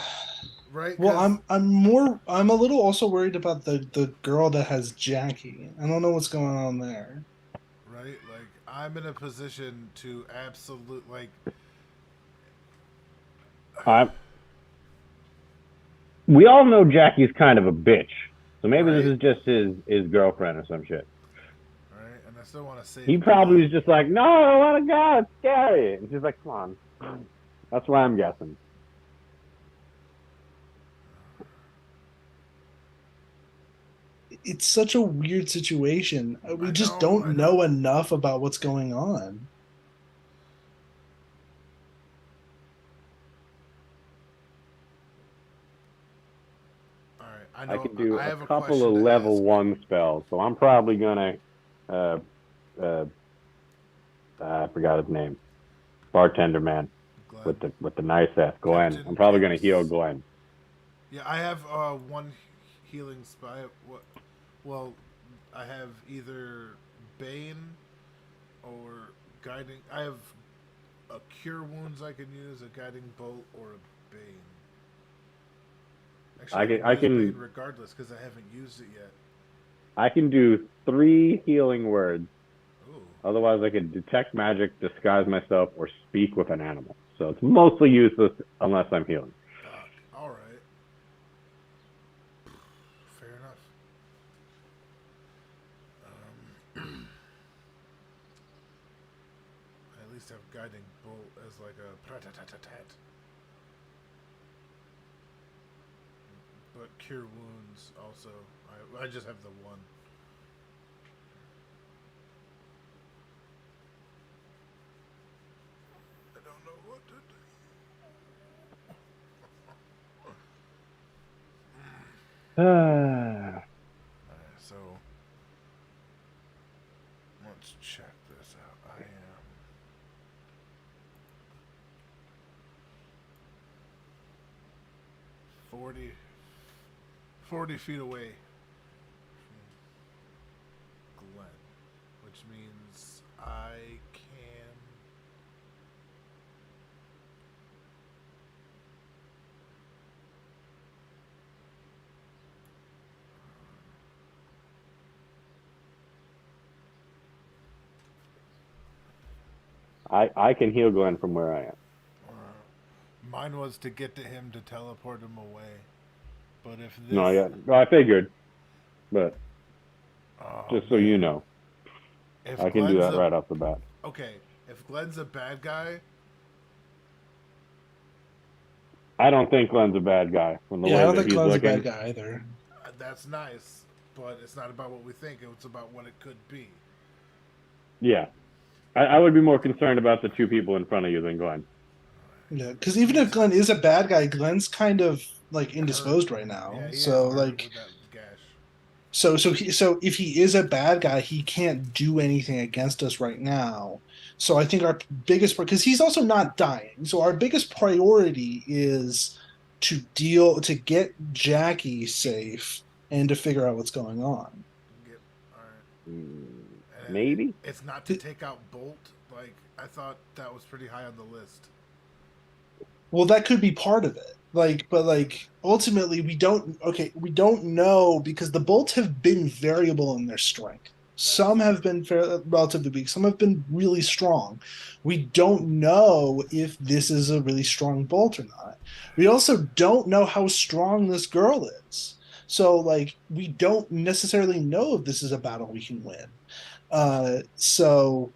Right. Well, 'Cause- I'm a little also worried about the girl that has Jackie. I don't know what's going on there. right. Like I'm in a position to absolute like. We all know Jackie's kind of a bitch, so maybe this Right. is just his girlfriend or some shit. Right, and I still want to save. He probably was just like, no, I don't want to go. It's scary. And she's like, come on. That's what I'm guessing. It's such a weird situation. We I just know, don't I know know. enough about what's going on. All right, I know. I can do I have a a couple question of to level ask. 1 spells, so I'm probably gonna I forgot his name. Bartender man Glenn. with the nice ass Glenn. Captain I'm probably gonna Gibbs. heal Glenn. Yeah, I have one healing spell. Well, I have either Bane or guiding. I have a cure wounds I can use, a guiding bolt, or a Bane. Actually, I use can- Bane regardless because I haven't used it yet. I can do 3 healing words Ooh. Otherwise, I could detect magic, disguise myself, or speak with an animal. So it's mostly useless unless I'm healing. Fuck. All right. Fair enough. I at least have guiding bolt as like a prat-tat-tat-tat. But cure wounds also. I just have the one. I don't know what to do. Alright, so let's check this out. I am 40 feet away from Glenn, which means I can. I can heal Glenn from where I am. Mine was to get to him to teleport him away. But if this. No, I figured. But Oh, just so you know, if I can do Glenn's that right off the bat. Okay, if Glenn's a bad guy. I don't think Glenn's a bad guy. From the Yeah, I way don't that think he's Glenn's a looking. bad guy either. That's nice, but it's not about what we think. It's about what it could be. Yeah. I would be more concerned about the two people in front of you than Glenn. Yeah, because even if Glenn is a bad guy, Glenn's kind of like indisposed right now. Yeah, he So is hurt like, with that gash. so if he is a bad guy, he can't do anything against us right now. So I think our biggest because he's also not dying. So our biggest priority is to get Jackie safe and to figure out what's going on. Yep. All right. Maybe? It's not to take out Bolt. Like I thought that was pretty high on the list. Well, that could be part of it. But ultimately we don't know because the bolts have been variable in their strength. Some have been relatively weak, some have been really strong. We don't know if this is a really strong bolt or not. We also don't know how strong this girl is. So like we don't necessarily know if this is a battle we can win. So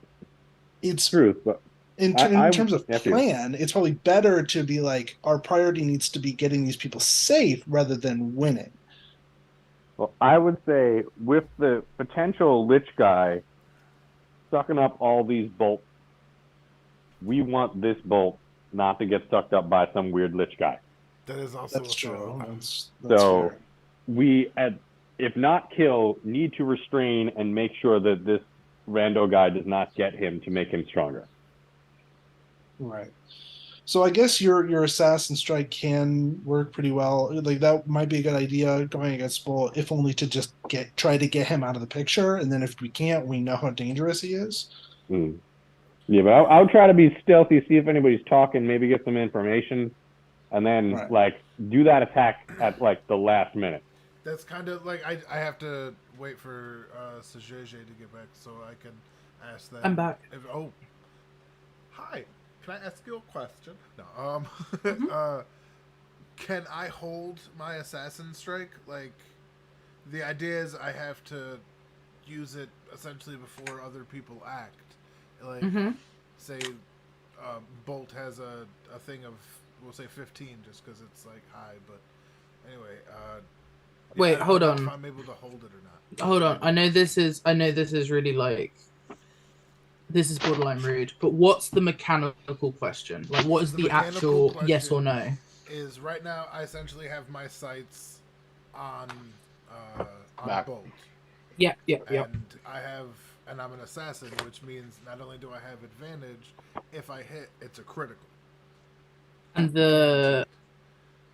it's Truth, but in terms of plan, it's probably better to be like our priority needs to be getting these people safe rather than winning. Well, I would say with the potential lich guy sucking up all these bolts, we want this bolt not to get sucked up by some weird lich guy. That is also true. That's so fair. We, if not kill, need to restrain and make sure that this rando guy does not get him to make him stronger. Right. So I guess your assassin strike can work pretty well. Like that might be a good idea going against Bull, if only to just try to get him out of the picture, and then if we can't, we know how dangerous he is. Yeah, but I'll try to be stealthy, see if anybody's talking, maybe get some information, and then do that attack at like the last minute. That's kind of like I have to wait for Sajeje to get back so I can ask that. I'm back. Hi. Can I ask you a question? No. Can I hold my assassin strike? Like, the idea is I have to use it essentially before other people act. Like, say, Bolt has a thing of, we'll say 15 just because it's like high, but anyway. Wait, hold on. If I'm able to hold it or not. Hold on. I know this is really like. This is borderline rude, but what's the mechanical question? Like, what is the actual yes or no? Is right now I essentially have my sights on Bolt. Yeah. And I'm an assassin, which means not only do I have advantage, if I hit, it's a critical. And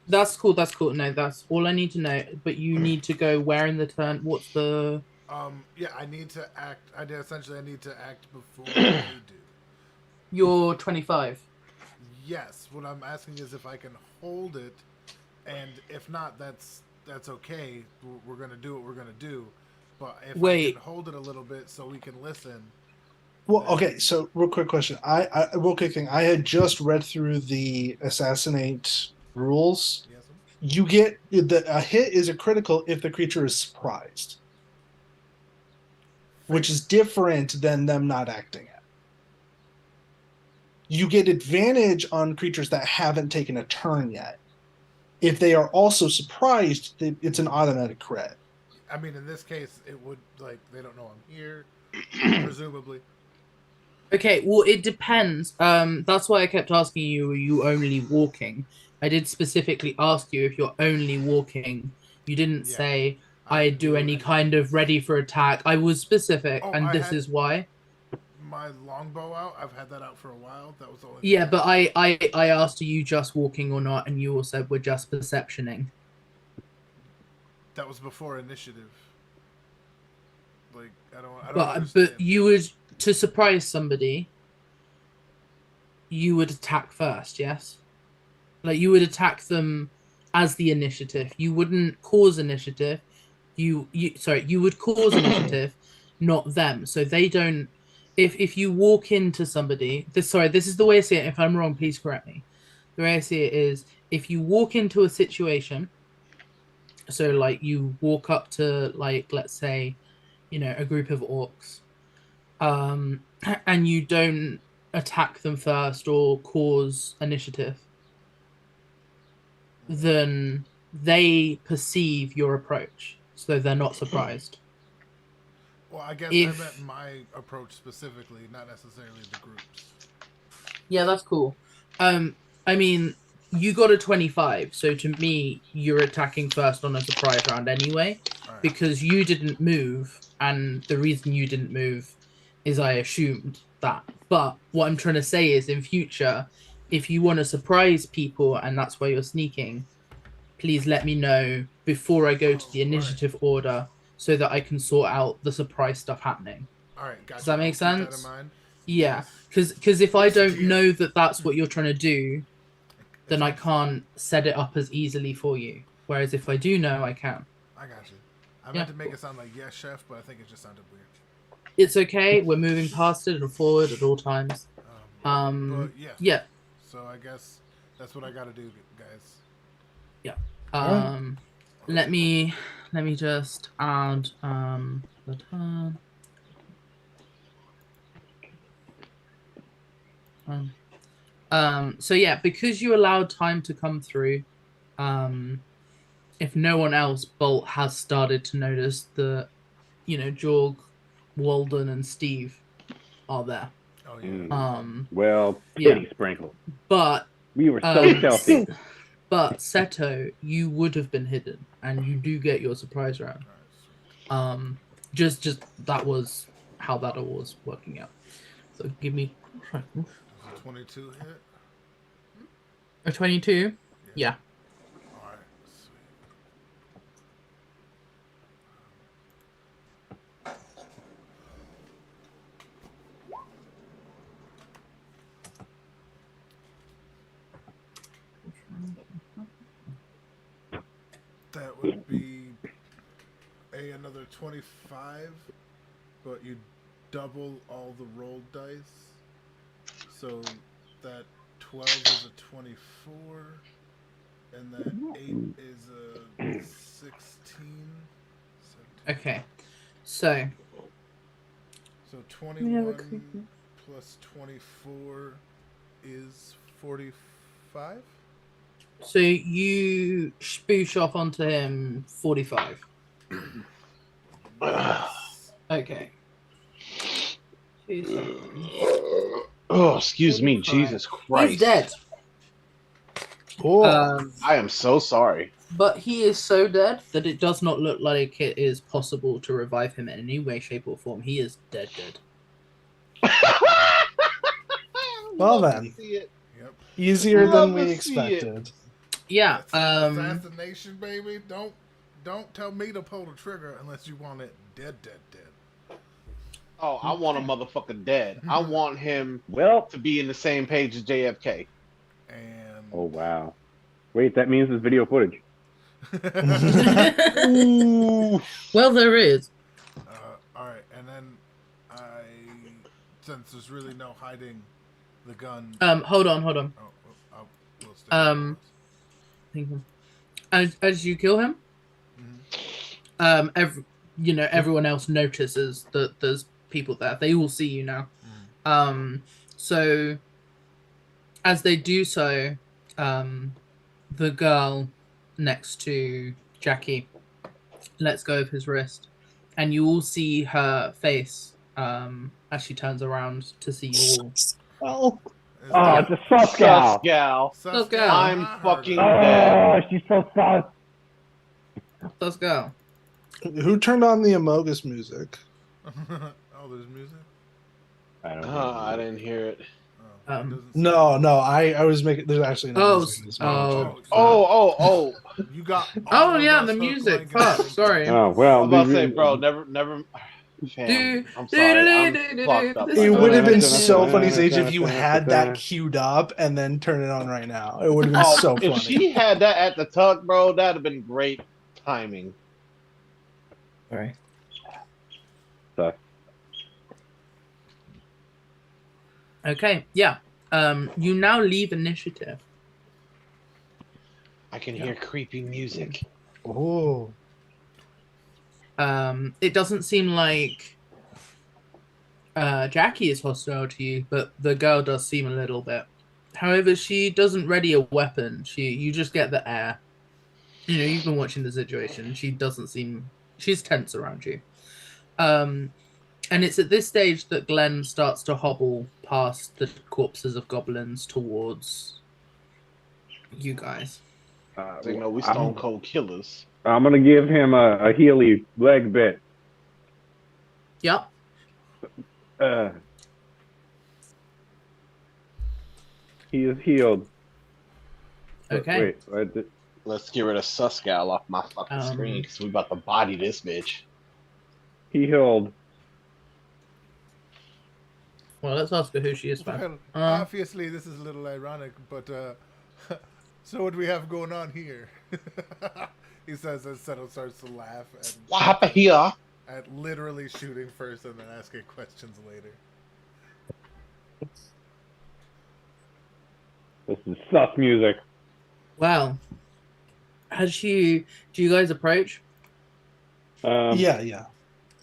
that's cool. No, that's all I need to know. But you need to go where in the turn? What's the? I need to act. I need to act before they do. You're 25. Yes. What I'm asking is if I can hold it, and if not, that's okay. We're gonna do what we're gonna do. But if I can hold it a little bit so we can listen, Well, okay. So, real quick question. Real quick thing. I had just read through the assassinate rules. Yes, sir. You get a hit is a critical if the creature is surprised, which is different than them not acting it. You get advantage on creatures that haven't taken a turn yet. If they are also surprised, it's an automatic crit. I mean, in this case, it would like they don't know I'm here, presumably. Okay, well, it depends. That's why I kept asking you, are you only walking? I did specifically ask you if you're only walking. You didn't Yeah. say I I didn't do do any any- kind of ready for attack. I was specific, Oh, and I this had- is why. My longbow out. I've had that out for a while. That was the only. Yeah, thing but I asked, are you just walking or not? And you all said we're just perceptioning. that was before initiative. Like I don't But understand. you would, to surprise somebody, you would attack first, yes? Like you would attack them as the initiative. You wouldn't cause initiative. You would cause initiative, not them. So they don't. If you walk into somebody, this is the way I see it. If I'm wrong, please correct me. The way I see it is if you walk into a situation, so like you walk up to, like, let's say, a group of orcs, um, and you don't attack them first or cause initiative, then they perceive your approach, so they're not surprised. Well, I guess I If meant my approach specifically, not necessarily the groups. Yeah, that's cool. I mean, you got a 25, so to me, you're attacking first on a surprise round anyway, Alright. because you didn't move, and the reason you didn't move is I assumed that. But what I'm trying to say is, in future, if you want to surprise people and that's why you're sneaking, please let me know before I go to the initiative order so that I can sort out the surprise stuff happening. Alright, gotcha. Does that make I'll keep sense? that in mind. Yeah, Yes. because if I Yes, don't GM. know that that's what you're trying to do, then If I I'm- can't set it up as easily for you. Whereas if I do know, I can. I got you. I Yeah. meant to make it sound like yes, chef, but I think it just sounded weird. It's okay. We're moving past it and forward at all times. But yeah. Yeah. So I guess that's what I got to do, guys. Let me just add the turn. So yeah, because you allowed time to come through, if no one else, Bolt has started to notice that, Jorg, Walden, and Steve are there. Oh yeah. Well, Yeah. pity sprinkle. But We were so stealthy. but Seto, you would have been hidden, and you do get your surprise round. Alright, sweet. Just that was how that all was working out. So give me Does a 22 hit? a 22. Yeah. Alright, sweet. That would be another 25, but you double all the rolled dice. So that 12 is a 24, and that 8 is a 16. 17. Okay. So So 21 plus 24 is 45? you spoosh off onto him 45. Okay. Oh, excuse me, 45. Jesus Christ! He's dead. Cool. I am so sorry. But he is so dead that it does not look like it is possible to revive him in any way, shape, or form. He is dead. Well Love then. to see it. Yep. Easier Love than we to see it. expected. Yeah. Assassination, baby. Don't tell me to pull the trigger unless you want it dead. Oh, I want a motherfucker dead. I want him Well, to be in the same page as JFK. And oh wow. Wait, that means there's video footage. Ooh. Well, there is. all right, and then I since there's really no hiding the gun. Hold on. We'll stay Thinking. As you kill him, everyone else notices that there's people there. They all see you now. So as they do so, the girl next to Jackie lets go of his wrist, and you all see her face as she turns around to see you all. Oh, it's a sus gal. Gal. Sus gal. I'm fucking Oh, dead. she's so sus. Let's go. Who turned on the Amogus music? Oh, there's music? I don't know. I didn't hear it. Oh, it doesn't No, I was making. There's actually no music in this movie. Oh. You got. Oh all yeah, of the us hooked, music. line, and Fuck, sinker. sorry. Oh, well. I'm about to say, bro, never. Fam, I'm sorry. I'm fucked up. It would have been That's so right. funny, Sage, if you had that queued up and then turn it on right now. It would have been so funny. If she had that at the tuck, bro, that'd have been great timing. Sorry. Sus. Okay, yeah. You now leave initiative. I can hear creepy music. Oh, It doesn't seem like Jackie is hostile to you, but the girl does seem a little bit. However, she doesn't ready a weapon. You just get the air. You've been watching the situation. She doesn't seem. She's tense around you. And it's at this stage that Glenn starts to hobble past the corpses of goblins towards you guys. We stone cold killers. I'm gonna give him a Healy leg bit. Yep. He is healed. Okay. Wait. Let's get rid of Susgal off my fucking screen because we about to body this bitch. He healed. Well, let's ask her who she is first. Well, obviously, this is a little ironic, but so what do we have going on here? He says as Settle starts to laugh and What happened here? at literally shooting first and then asking questions later. This is sus music. Well, do you guys approach? yeah.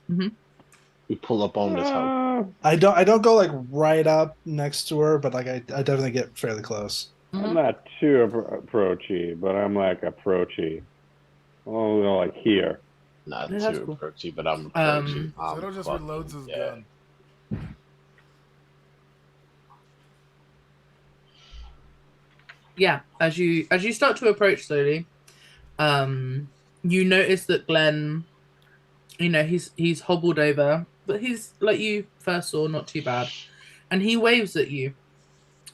We pull up on this hoe. I don't go like right up next to her, but like I definitely get fairly close. I'm not too approachy, but I'm like approachy. Oh, like here. Not Yeah, that's too cool. approachy, but I'm approachy. Settle just reloads his gun. Yeah, as you start to approach slowly, you notice that Glenn, he's hobbled over, but he's like you first saw, not too bad, and he waves at you,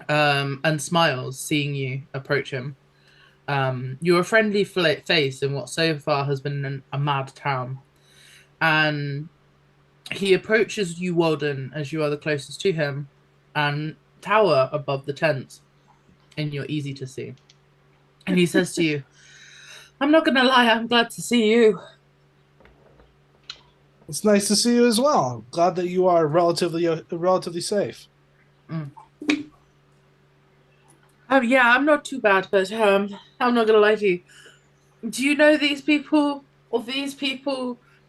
and smiles, seeing you approach him. You're a friendly face in what so far has been a mad town, and he approaches you, Walden, as you are the closest to him, and tower above the tent. And you're easy to see. And he says to you, I'm not going to lie, I'm glad to see you. It's nice to see you as well. Glad that you are relatively safe. Yeah, I'm not too bad, but I'm not going to lie to you. Do you know these people,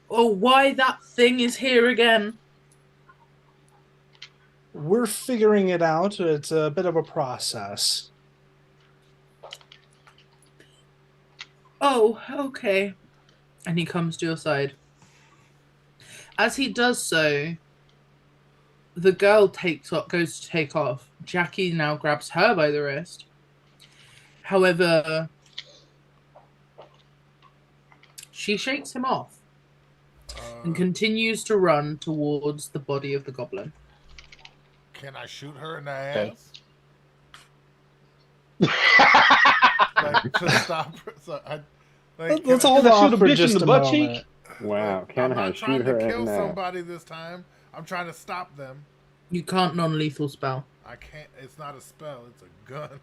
or why that thing is here again? We're figuring it out. It's a bit of a process. Oh, okay. And he comes to your side. As he does so, the girl goes to take off. Jackie now grabs her by the wrist. However, she shakes him off and continues to run towards the body of the goblin. Can I shoot her in the ass? Like, to stop her. So Let's can I- hold I off shoot a for bitch in just the a butt moment. cheek? Wow, can I'm I not trying shoot her to kill in the... somebody this time. I'm trying to stop them. You can't non-lethal spell. I can't. It's not a spell. It's a gun.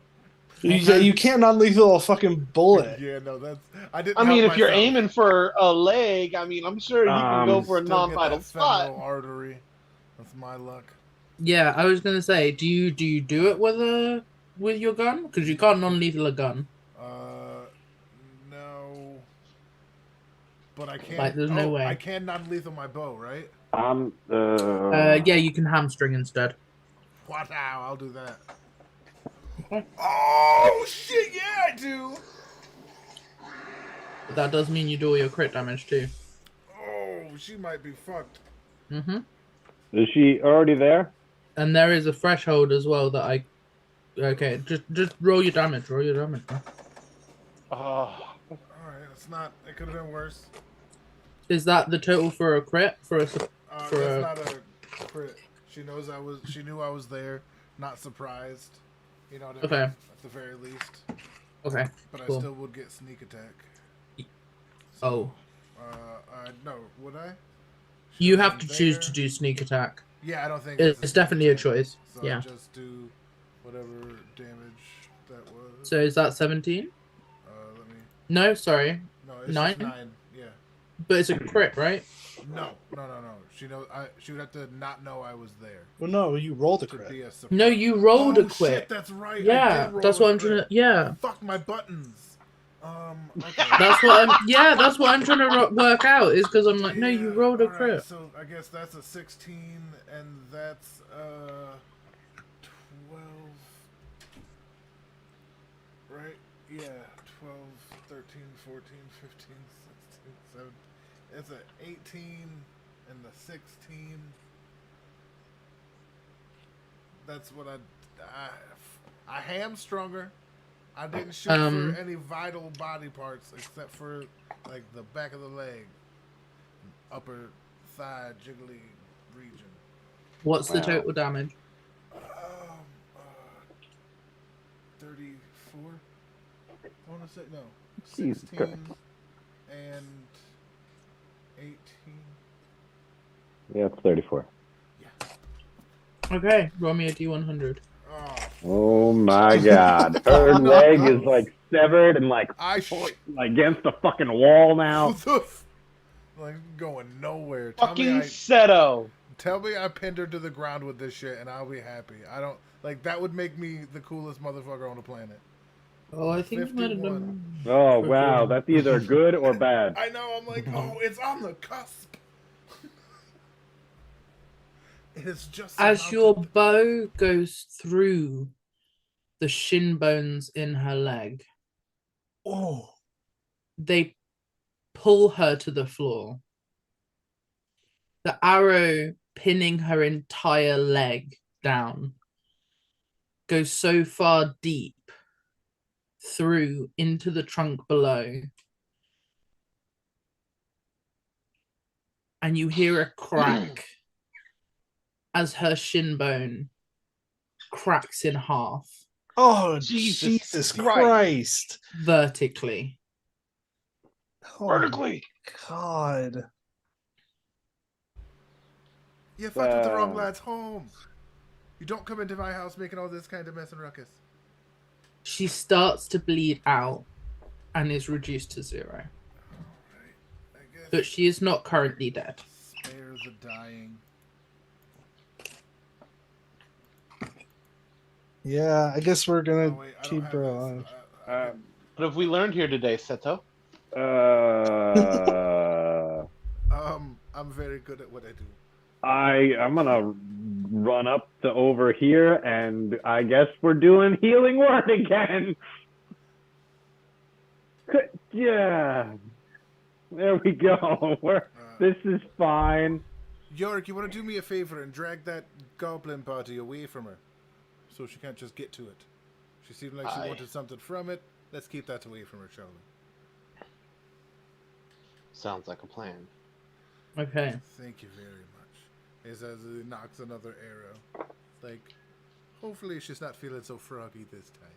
You can't non-lethal a fucking bullet. Yeah, no, that's. I didn't. I mean, help if you're myself. aiming for a leg, I mean, I'm sure you can go for a Still get non-vital that spot. femoral artery. That's my luck. Yeah, I was gonna say, do you do it with your gun? Because you can't non-lethal a gun. No. But I can. Like, there's no way. I can non-lethal my bow, right? Yeah, you can hamstring instead. Wow, I'll do that. Okay. Oh shit! Yeah, I do. But that does mean you do all your crit damage too. Oh, she might be fucked. Mm-hmm. Is she already there? And there is a threshold as well that I. Okay, just roll your damage. Roll your damage. Man. Oh, All right, it's not. It could have been worse. Is that the total for a crit? For a That's not a crit. She knows I was. She knew I was there. Not surprised. You know what I mean? Okay. At the very least. Okay. But Cool. I still would get sneak attack. Oh. No, would I? You have to choose to do sneak attack. Yeah, I don't think It's definitely a choice. So Yeah. I just do whatever damage that was. So is that 17? Let me. No, sorry. No, it's 9? just 9. Yeah. But it's a crit, right? No. She knows. She would have to not know I was there. Well, no, you rolled a To crit. be a surprise. No, you rolled a Oh, crit. shit, that's right. I Yeah, did roll that's a what I'm crit. trying to. Yeah. Fuck my buttons. Okay. That's what I'm. Yeah, that's what I'm trying to work out. Is because I'm like, no, you Yeah, rolled a alright, crit. so I guess that's a 16, and that's 12. Right? Yeah, 12, 13, 14, 15, 16, 17. It's a 18 and the 16. That's what I hamstrung her. I didn't shoot for any vital body parts except for like the back of the leg, upper thigh, jiggly region. What's the total damage? 34. I want to say no. Jesus 16 Christ. and 18. Yeah, it's 34. Okay, roll me a d100. Oh my god. Her leg is like severed and like against the fucking wall now. Like going nowhere. fucking Seto. Tell me I pinned her to the ground with this shit and I'll be happy. I don't like that would make me the coolest motherfucker on the planet. Oh, I think you might have 51. done. Oh wow, that's either good or bad. I know, I'm like, oh, it's on the cusp. It is just As your bow goes through the shin bones in her leg, they pull her to the floor. The arrow pinning her entire leg down goes so far deep through into the trunk below. And you hear a crack as her shin bone cracks in half. Oh, Jesus Jesus Christ. Christ. Vertically. Oh, Vertically. God. You fucked with the wrong lads home. You don't come into my house making all this kind of mess and ruckus. She starts to bleed out and is reduced to 0. Alright, I guess But she is not currently dead. spare the dying. Yeah, I guess we're gonna Oh, wait, I don't keep have her this. alive. What have we learned here today, Seto? I'm very good at what I do. I'm gonna run up to over here, and I guess we're doing healing word again. Yeah, there we go. This is fine. Yorick, you want to do me a favor and drag that goblin party away from her, so she can't just get to it. She seemed like she wanted something from it. Let's keep that away from her, shall we? Sounds like a plan. Okay. Thank you very much. As he knocks another arrow. Like, hopefully she's not feeling so froggy this time.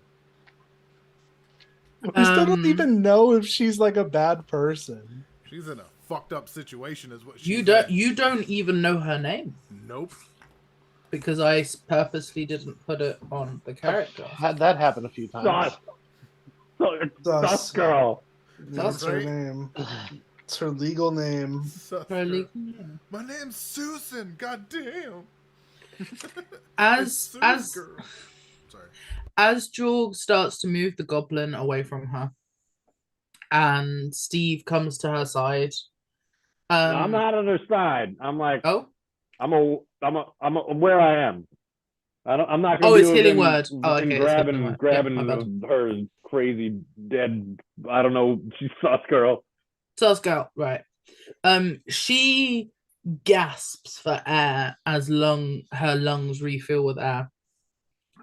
We still don't even know if she's like a bad person. She's in a fucked up situation, is what You she's don't even know her name. Nope. Because I purposely didn't put it on the character. Had that happen a few times. Sus girl. That's her Right? name. It's her legal name. Sus Her girl. legal name. My name's Susan. God damn. As Girl. Sorry. as Jorg starts to move the goblin away from her, and Steve comes to her side. I'm not on her side. I'm like, Oh, I'm where I am. I'm not gonna oh, be it's healing within, word. Oh, okay, it's healing word. Yeah, my bad. her crazy dead. I don't know. She's sus girl. Sus girl, right? She gasps for air as her lungs refill with air.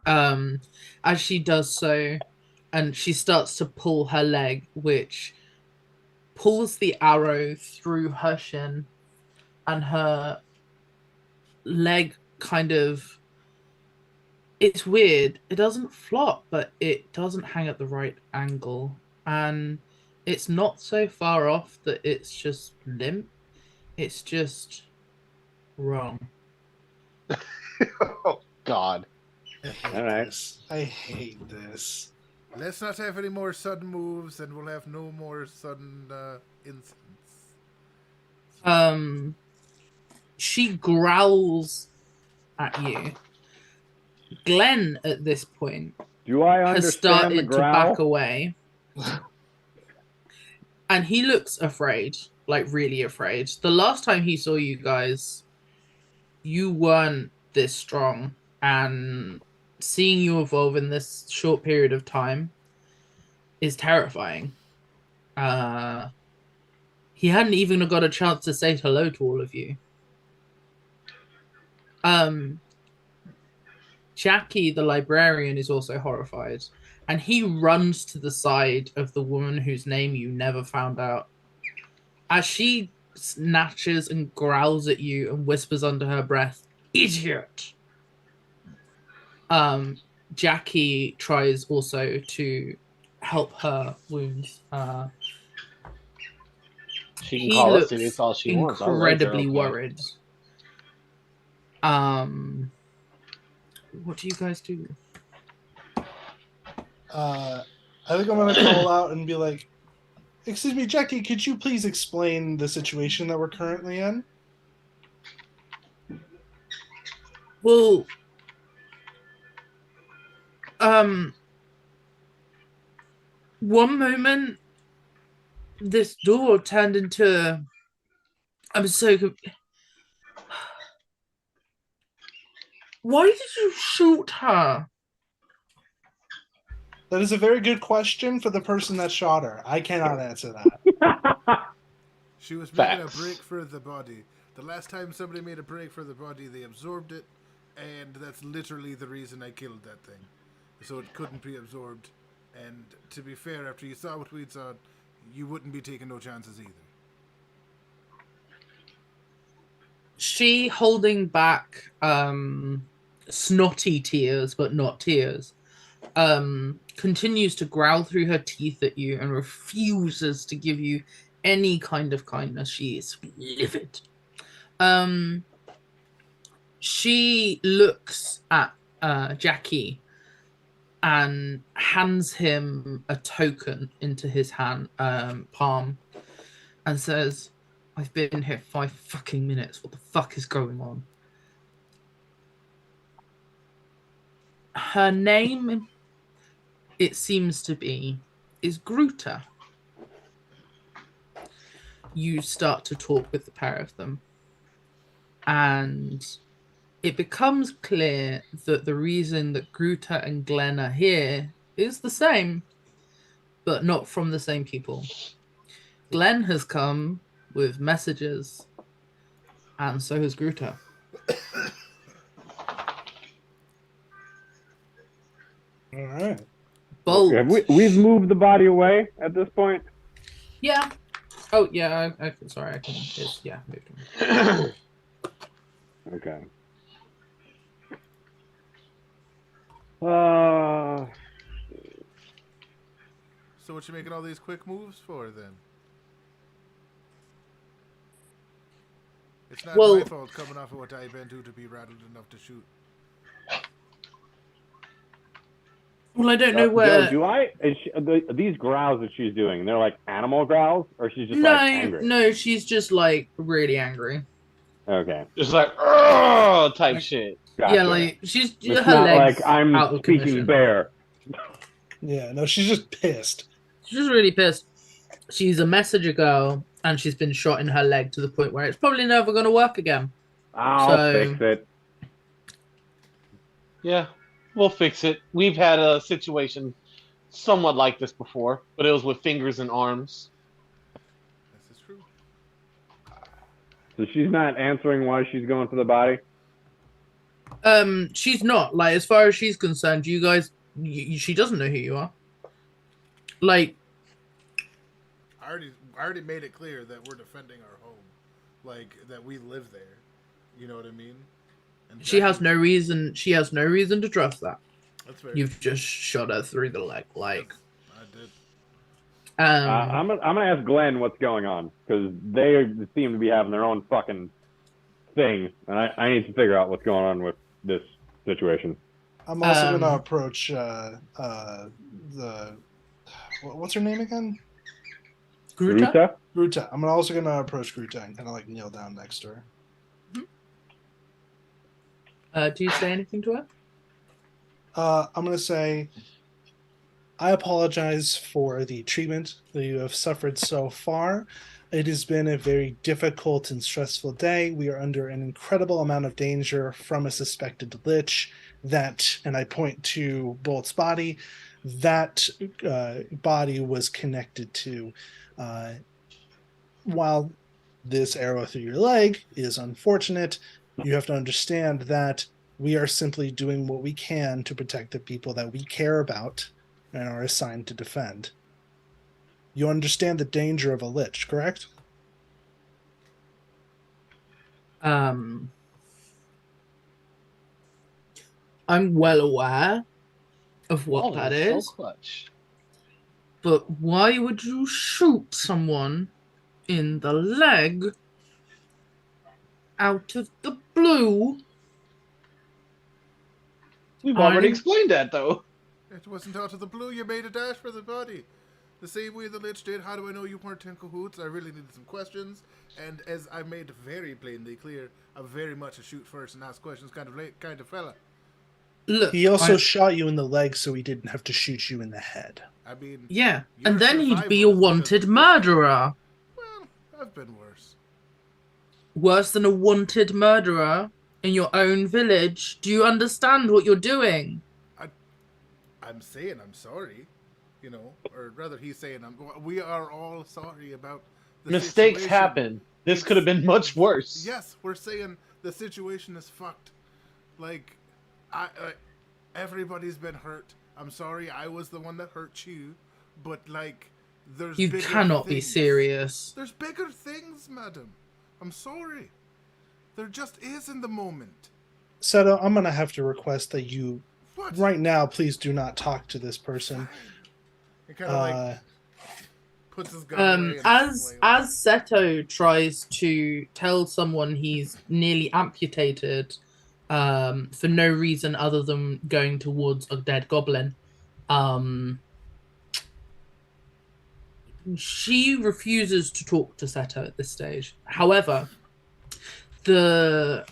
As she does so, and she starts to pull her leg, which pulls the arrow through her shin, and her leg kind of, it's weird. It doesn't flop, but it doesn't hang at the right angle. And it's not so far off that it's just limp. It's just wrong. Oh God. I hate All right. this. I hate this. Let's not have any more sudden moves, and we'll have no more sudden incidents. She growls at you. Glenn, at this point, Do I has understand the started to back growl? away. And he looks afraid, like really afraid. The last time he saw you guys, you weren't this strong. And seeing you evolve in this short period of time is terrifying. He hadn't even got a chance to say hello to all of you. Jackie, the librarian, is also horrified, and he runs to the side of the woman whose name you never found out. As she snatches and growls at you and whispers under her breath, "Idiot!" Jackie tries also to help her wounds. She can He call us looks idiots all she wants. Our legs are incredibly okay. worried. What do you guys do? I think I'm gonna call out and be like, "Excuse me, Jackie, could you please explain the situation that we're currently in?" Well, one moment this door turned into, I'm so why did you shoot her? That is a very good question for the person that shot her. I cannot answer that. She was making Facts. a break for the body. The last time somebody made a break for the body, they absorbed it, and that's literally the reason I killed that thing. So it couldn't be absorbed. And to be fair, after you saw what we'd saw, you wouldn't be taking no chances either. She, holding back snotty tears, but not tears, continues to growl through her teeth at you and refuses to give you any kind of kindness. She is livid. She looks at Jackie and hands him a token into his hand palm and says, "I've been here 5 fucking minutes. What the fuck is going on?" Her name, it seems to be, is Gruta. You start to talk with the pair of them, and it becomes clear that the reason that Gruta and Glenn are here is the same, but not from the same people. Glenn has come with messages, and so has Gruta. All right. Bolt. We've moved the body away at this point. Yeah. Oh, yeah. Sorry, I can. Yeah, moved him. Okay. So what you making all these quick moves for then? It's not my fault coming off of what I've been to be rattled enough to shoot. Well, I don't know where. Joe, these growls that she's doing, they're like animal growls, or she's just like angry? No, she's just like really angry. Okay. Just like, oh, type shit. Gotcha. Yeah, like she's It's her not legs like I'm out of speaking commission. bear. Yeah, no, she's just pissed. She's really pissed. She's a messenger girl, and she's been shot in her leg to the point where it's probably never going to work again. I'll So- fix it. Yeah, we'll fix it. We've had a situation somewhat like this before, but it was with fingers and arms. This is true. So she's not answering why she's going for the body. She's not, like, as far as she's concerned, you guys, she doesn't know who you are. Like, I already made it clear that we're defending our home, like that we live there. You know what I mean? And she has Jackie- no reason. She has no reason to trust that. That's very. You've just shot her through the leg. Like, I did. I'm gonna ask Glenn what's going on because they seem to be having their own fucking thing, and I need to figure out what's going on with this situation. I'm also Um, gonna approach what's her name again? Gruta? Ruta? Gruta. I'm also gonna approach Gruta and kind of like kneel down next to her. Do you say anything to her? I'm gonna say, I apologize for the treatment that you have suffered so far. It has been a very difficult and stressful day. We are under an incredible amount of danger from a suspected lich that, and I point to Bolt's body, that body was connected to. While this arrow through your leg is unfortunate, you have to understand that we are simply doing what we can to protect the people that we care about and are assigned to defend. You understand the danger of a lich, correct? I'm well aware of what that is, So clutch. but why would you shoot someone in the leg out of the blue? We've already I'm- explained that, though. It wasn't out of the blue. You made a dash for the body. The same way the Lich did. How do I know you weren't in cahoots? I really needed some questions. And as I made very plainly clear, I'm very much a shoot first and ask questions kind of fella. Look, He also I- shot you in the leg so he didn't have to shoot you in the head. I mean, yeah, your and then he'd survival be a is because wanted of- murderer. Well, I've been worse. Worse than a wanted murderer in your own village. Do you understand what you're doing? I'm saying I'm sorry, you know, or rather, he's saying we are all sorry about the Mistakes situation. happen. This could have been much worse. Yes, we're saying the situation is fucked. Like, everybody's been hurt. I'm sorry, I was the one that hurt you, but like, there's You bigger cannot be things. serious. There's bigger things, madam. I'm sorry. There just is in the moment. Seto, I'm going to have to request that you, What? right now, please do not talk to this person. He kind of like puts his gun away and as flails. Seto tries to tell someone he's nearly amputated, for no reason other than going towards a dead goblin, she refuses to talk to Seto at this stage. However, the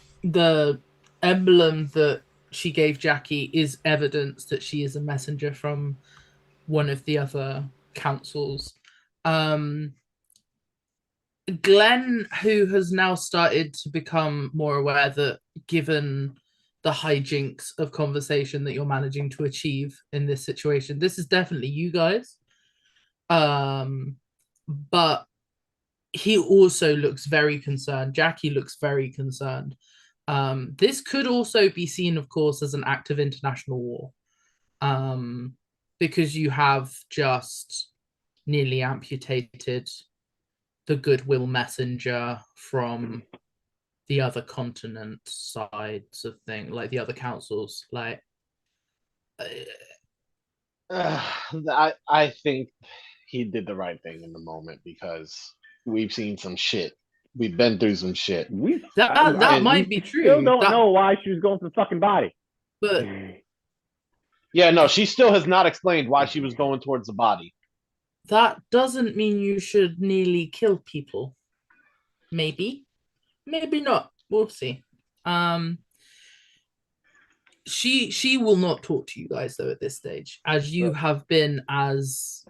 emblem that she gave Jackie is evidence that she is a messenger from one of the other councils. Glenn, who has now started to become more aware that given the hijinks of conversation that you're managing to achieve in this situation, this is definitely you guys. But he also looks very concerned. Jackie looks very concerned. This could also be seen, of course, as an act of international war, because you have just nearly amputated the goodwill messenger from the other continent sides of things, like the other councils. Like, I think he did the right thing in the moment because we've seen some shit. We've been through some shit. that might be true. Still don't That- know why she was going for the fucking body. But Yeah, no, she still has not explained why she was going towards the body. that doesn't mean you should nearly kill people. Maybe, maybe not. We'll see. She will not talk to you guys though at this stage, as you have been as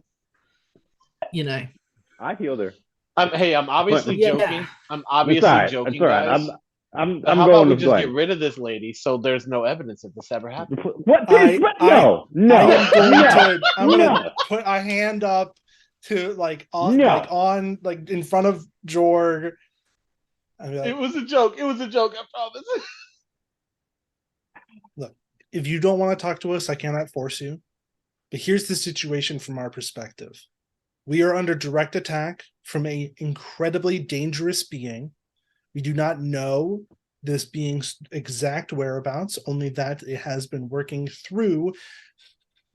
I healed her. I'm obviously Yeah. joking. I'm It's obviously alright. joking, It's alright. guys. I'm But how about going we to just get blame. rid of this lady so there's no evidence that this ever happened? What? I No. I am going no, to. I'm gonna no. put a hand up to No. on in front of Jorg. I'd be It like, was a joke. It was a joke. I promise. look, if you don't want to talk to us, I cannot force you. But here's the situation from our perspective. We are under direct attack from an incredibly dangerous being. We do not know this being's exact whereabouts, only that it has been working through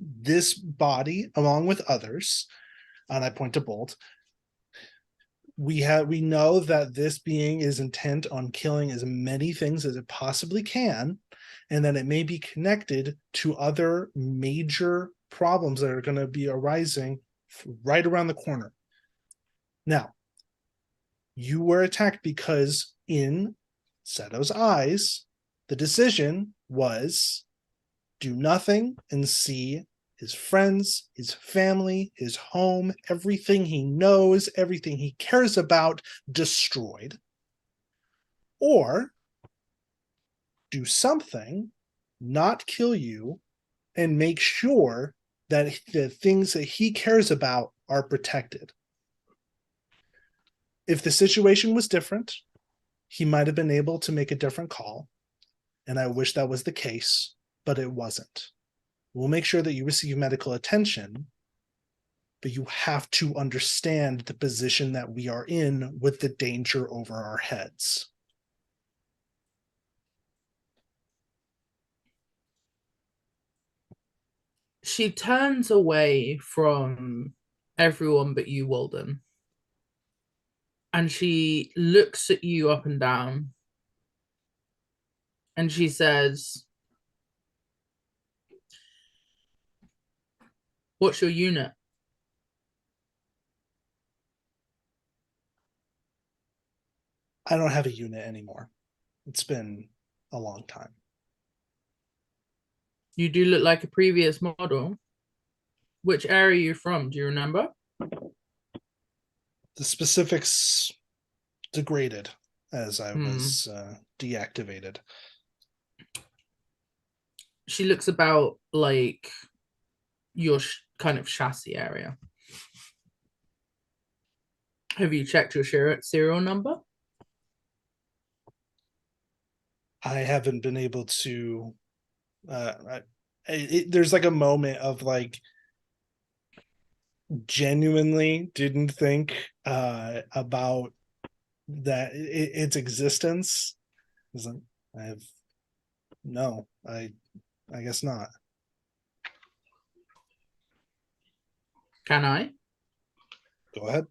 this body along with others. And I point to Bolt. We know that this being is intent on killing as many things as it possibly can, and that it may be connected to other major problems that are going to be arising right around the corner. Now, you were attacked because in Seto's eyes, the decision was do nothing and see his friends, his family, his home, everything he knows, everything he cares about destroyed. Or do something, not kill you, and make sure that the things that he cares about are protected. If the situation was different, he might have been able to make a different call. And I wish that was the case, but it wasn't. We'll make sure that you receive medical attention, but you have to understand the position that we are in with the danger over our heads. She turns away from everyone but you, Walden. And she looks at you up and down. And she says, "What's your unit?" I don't have a unit anymore. It's been a long time. You do look like a previous model. Which area are you from? Do you remember? The specifics degraded as I was deactivated. She looks about like your kind of chassis area. Have you checked your serial number? I haven't been able to. There's like a moment of like genuinely didn't think about that its existence. I have no. I guess not. Can I? Go ahead.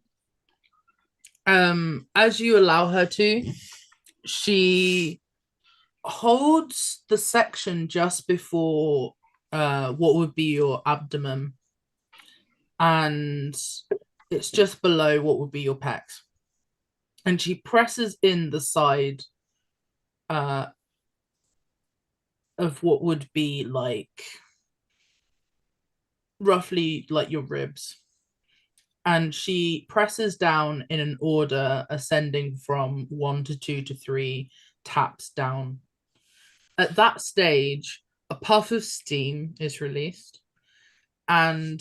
As you allow her to, she holds the section just before what would be your abdomen, and it's just below what would be your pecs, and she presses in the side of what would be like roughly like your ribs, and she presses down in an order ascending from 1 to 2 to 3 taps down. At that stage, a puff of steam is released, and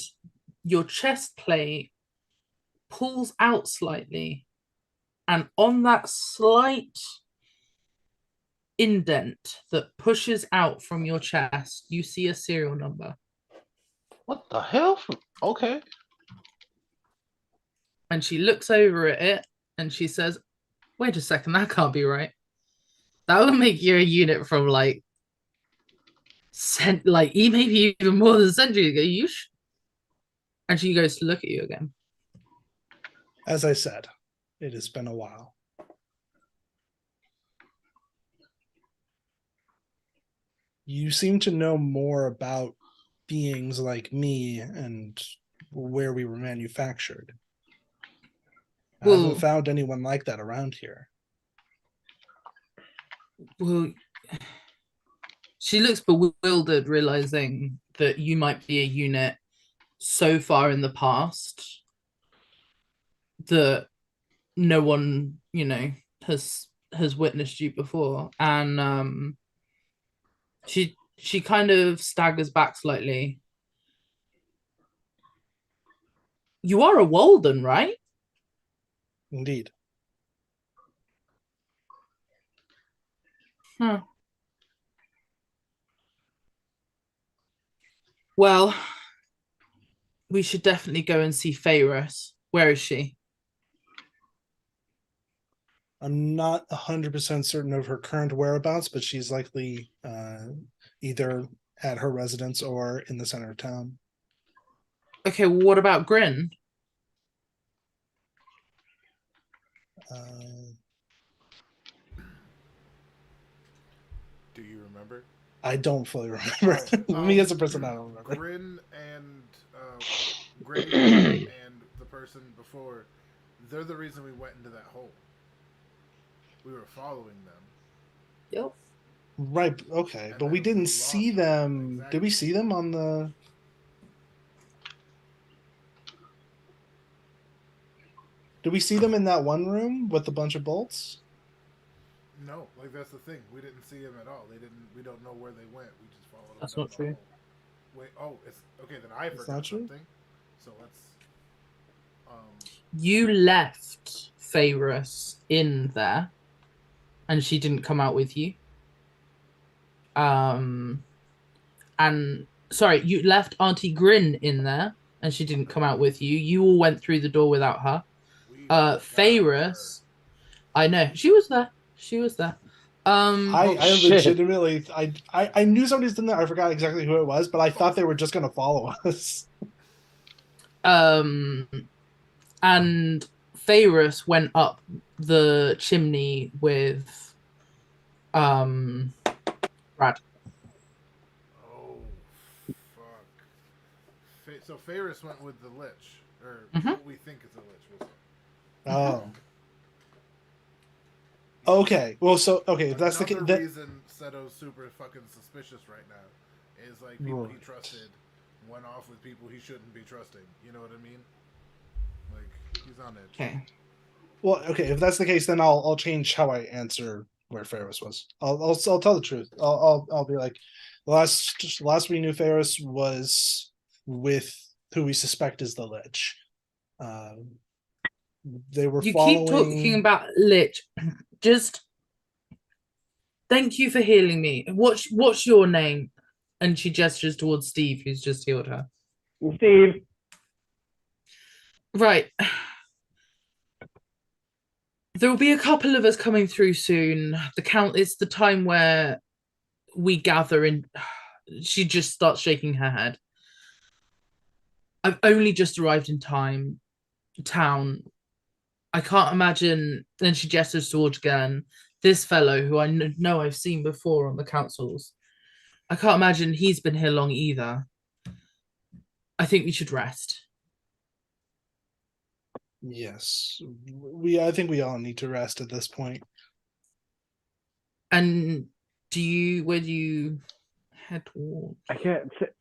your chest plate pulls out slightly, and on that slight indent that pushes out from your chest, you see a serial number. What the hell? Okay. And she looks over at it and she says, "Wait a second, that can't be right. That would make you a unit from like maybe even more than a century ago. And she goes to look at you again. As I said, it has been a while. You seem to know more about beings like me and where we were manufactured. I haven't found anyone like that around here. Well, She looks bewildered, realizing that you might be a unit so far in the past that no one, has witnessed you before. And she kind of staggers back slightly. You are a Walden, right? Indeed. Huh. Well, we should definitely go and see Feyres. Where is she? I'm not 100% certain of her current whereabouts, but she's likely either at her residence or in the center of town. Okay, well, what about Grin? Uh, Do you remember? I don't fully remember. Alright, Me as a person, I don't remember. Grin and Granny and the person before, they're the reason we went into that hole. We were following them. Yep. Right. Okay, And but we then didn't we see lost them. them. Did we see them on the? Did we see them in that one room with a bunch of bolts? No, like that's the thing. We didn't see them at all. They didn't. We don't know where they went. We just followed them. That's down not the true. hole. Wait. Oh, it's okay. Then I It's forgot not true? something. So let's. You left Feyres in there, and she didn't come out with you. And sorry, you left Auntie Grin in there, and she didn't come out with you. You all went through the door without her. We forgot Feyres, I know she was there. She was there. I shit. legitimately, I knew somebody's in there. I forgot exactly who it was, but I thought they were just gonna follow us. And Feyres went up the chimney with Brad. Oh, fuck. So Ferris went with the lich, or Mhm. what we think is a lich. Was Oh. Okay. Well, so okay, if that's the case, another reason Seto's super fucking suspicious right now is like people he Right. trusted went off with people he shouldn't be trusting. You know what I mean? Like he's on edge. Okay. well, okay, if that's the case, then I'll change how I answer where Ferris was. I'll tell the truth. I'll be like, last we knew Ferris was with who we suspect is the Lich. They were You following. keep talking about Lich. Just thank you for healing me. What's your name? And she gestures towards Steve, who's just healed her. Steve, Right. There will be a couple of us coming through soon. It's the time where we gather in. She just starts shaking her head. I've only just arrived in town. I can't imagine. Then she gestures towards again. This fellow who I know I've seen before on the councils. I can't imagine he's been here long either. I think we should rest. Yes, I think we all need to rest at this point. And where do you head towards? I can't sit.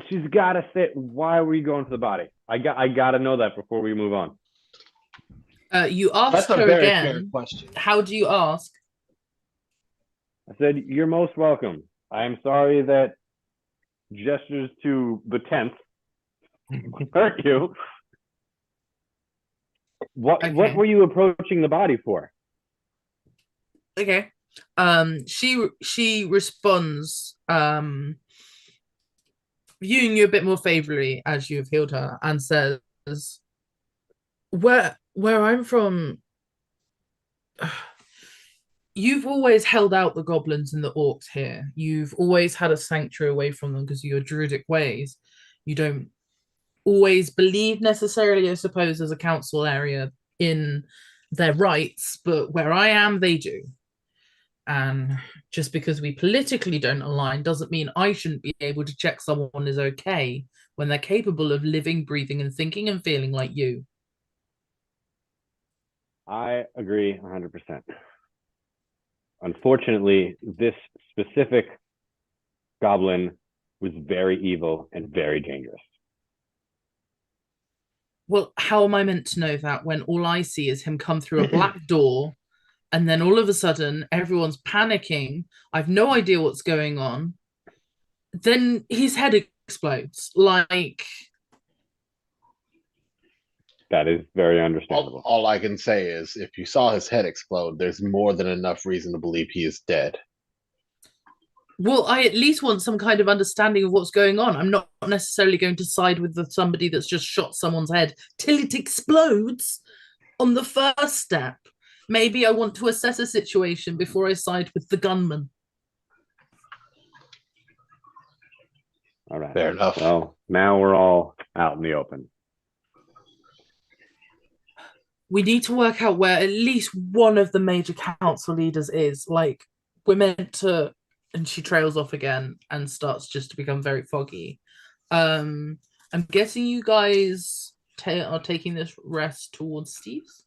She's got to sit. Why are we going to the body? I got to know that before we move on. You ask That's a her very fair again. question. How do you ask? I said, "You're most welcome. I am sorry that gestures to the tent hurt you. What Okay. were you approaching the body for?" Okay. She responds, viewing you a bit more favorably as you have healed her, and says, Where I'm from, you've always held out the goblins and the orcs here. You've always had a sanctuary away from them because of your druidic ways. You don't always believe necessarily, I suppose, as a council area in their rights, but where I am, they do. And just because we politically don't align doesn't mean I shouldn't be able to check someone is okay when they're capable of living, breathing, and thinking and feeling like you. I agree 100%. Unfortunately, this specific goblin was very evil and very dangerous. Well, how am I meant to know that when all I see is him come through a black door and then all of a sudden everyone's panicking? I've no idea what's going on. Then his head explodes. Like, That is very understandable. All I can say is, if you saw his head explode, there's more than enough reason to believe he is dead. well, I at least want some kind of understanding of what's going on. I'm not necessarily going to side with somebody that's just shot someone's head till it explodes on the first step. Maybe I want to assess a situation before I side with the gunman. All right. Fair enough. Well, now we're all out in the open. We need to work out where at least one of the major council leaders is. Like, we're meant to... And she trails off again and starts just to become very foggy. I'm guessing you guys are taking this rest towards Steve's?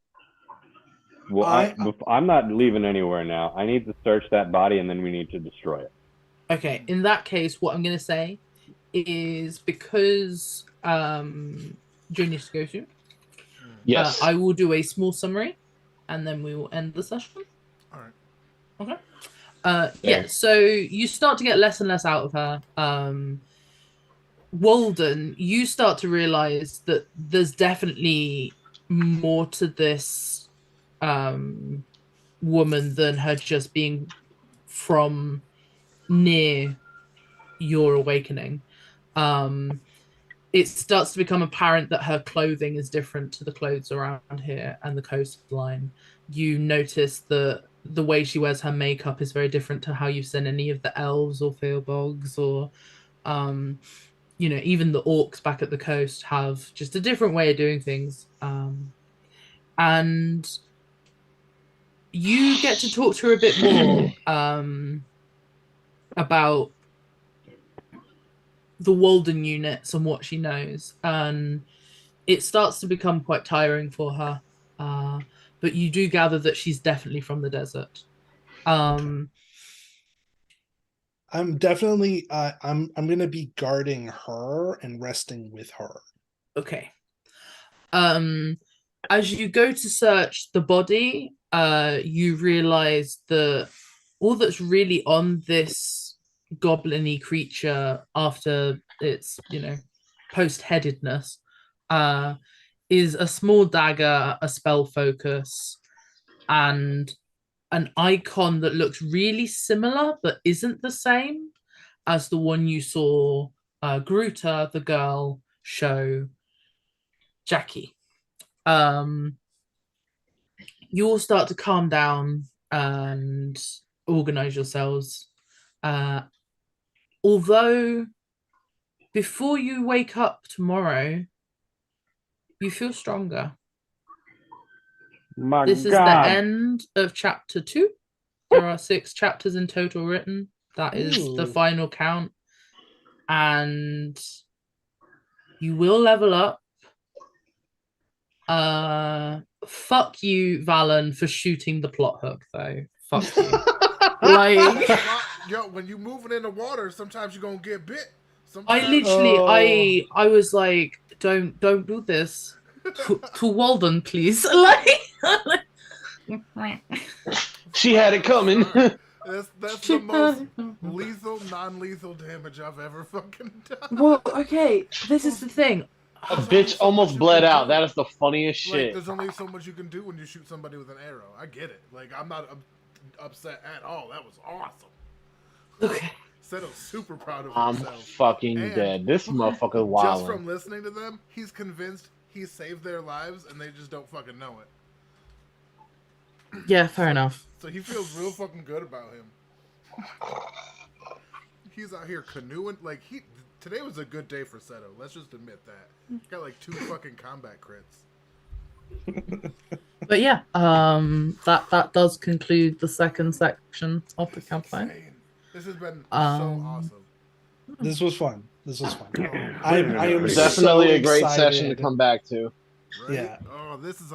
Well, I'm not leaving anywhere now. I need to search that body, and then we need to destroy it. Okay, in that case, what I'm going to say is, because Joe needs to go soon, Yes. I will do a small summary, and then we will end the session. All right. Okay. Yeah, so you start to get less and less out of her. Walden, you start to realize that there's definitely more to this woman than her just being from near your awakening. It starts to become apparent that her clothing is different to the clothes around here and the coastline. You notice that the way she wears her makeup is very different to how you've seen any of the elves or Feelbogs or even the orcs back at the coast have just a different way of doing things. And you get to talk to her a bit more about the Walden units and what she knows. And it starts to become quite tiring for her. But you do gather that she's definitely from the desert. I'm definitely I'm gonna be guarding her and resting with her. Okay. As you go to search the body, you realize that all that's really on this goblin-y creature after its, post-headedness, is a small dagger, a spell focus, and an icon that looks really similar but isn't the same as the one you saw Gruta, the girl, show Jackie. You all start to calm down and organize yourselves. Although before you wake up tomorrow, you feel stronger. This is the end of chapter 2. There are 6 chapters in total written. That is the final count. And you will level up. Fuck you, Valen, for shooting the plot hook, though. Fuck you. Yo, when you moving in the water, sometimes you're gonna get bit. I was like, don't do this to Walden, please. She had it coming. That's the most lethal, non-lethal damage I've ever fucking done. Well, okay, this is the thing. A bitch almost bled out. That is the funniest shit. There's only so much you can do when you shoot somebody with an arrow. I get it. I'm not upset at all. That was awesome. Okay. Seto's super proud of I'm himself. fucking dead. This motherfucker wild. Just from listening to them, he's convinced he saved their lives and they just don't fucking know it. Yeah, fair enough. So he feels real fucking good about him. He's out here canoeing. Today was a good day for Seto. Let's just admit that. Got 2 fucking combat crits. But yeah, that does conclude the second section of the campaign. Insane. This has been so awesome. This was fun. I am definitely so a great excited. session to come back to. Right? Yeah. Oh, this is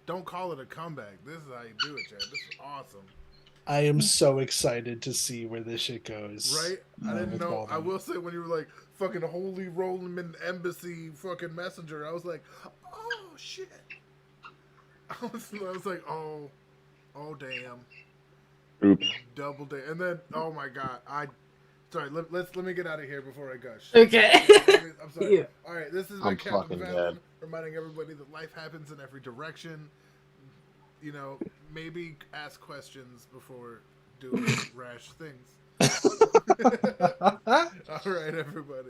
don't call it a comeback. This is how you do it, Chad. This is awesome. I am so excited to see where this shit goes. Right? I didn't with know. I Walden. will say when you were like fucking Holy Roman Embassy fucking messenger, I was like, oh shit. I was like, oh damn, Oops. double day, and then oh my god, sorry. Let me get out of here before I gush. Okay. I'm sorry. Yeah. All right, this is my I'm Captain fucking Valen dead. reminding everybody that life happens in every direction. You know, maybe ask questions before doing rash things. All right, everybody.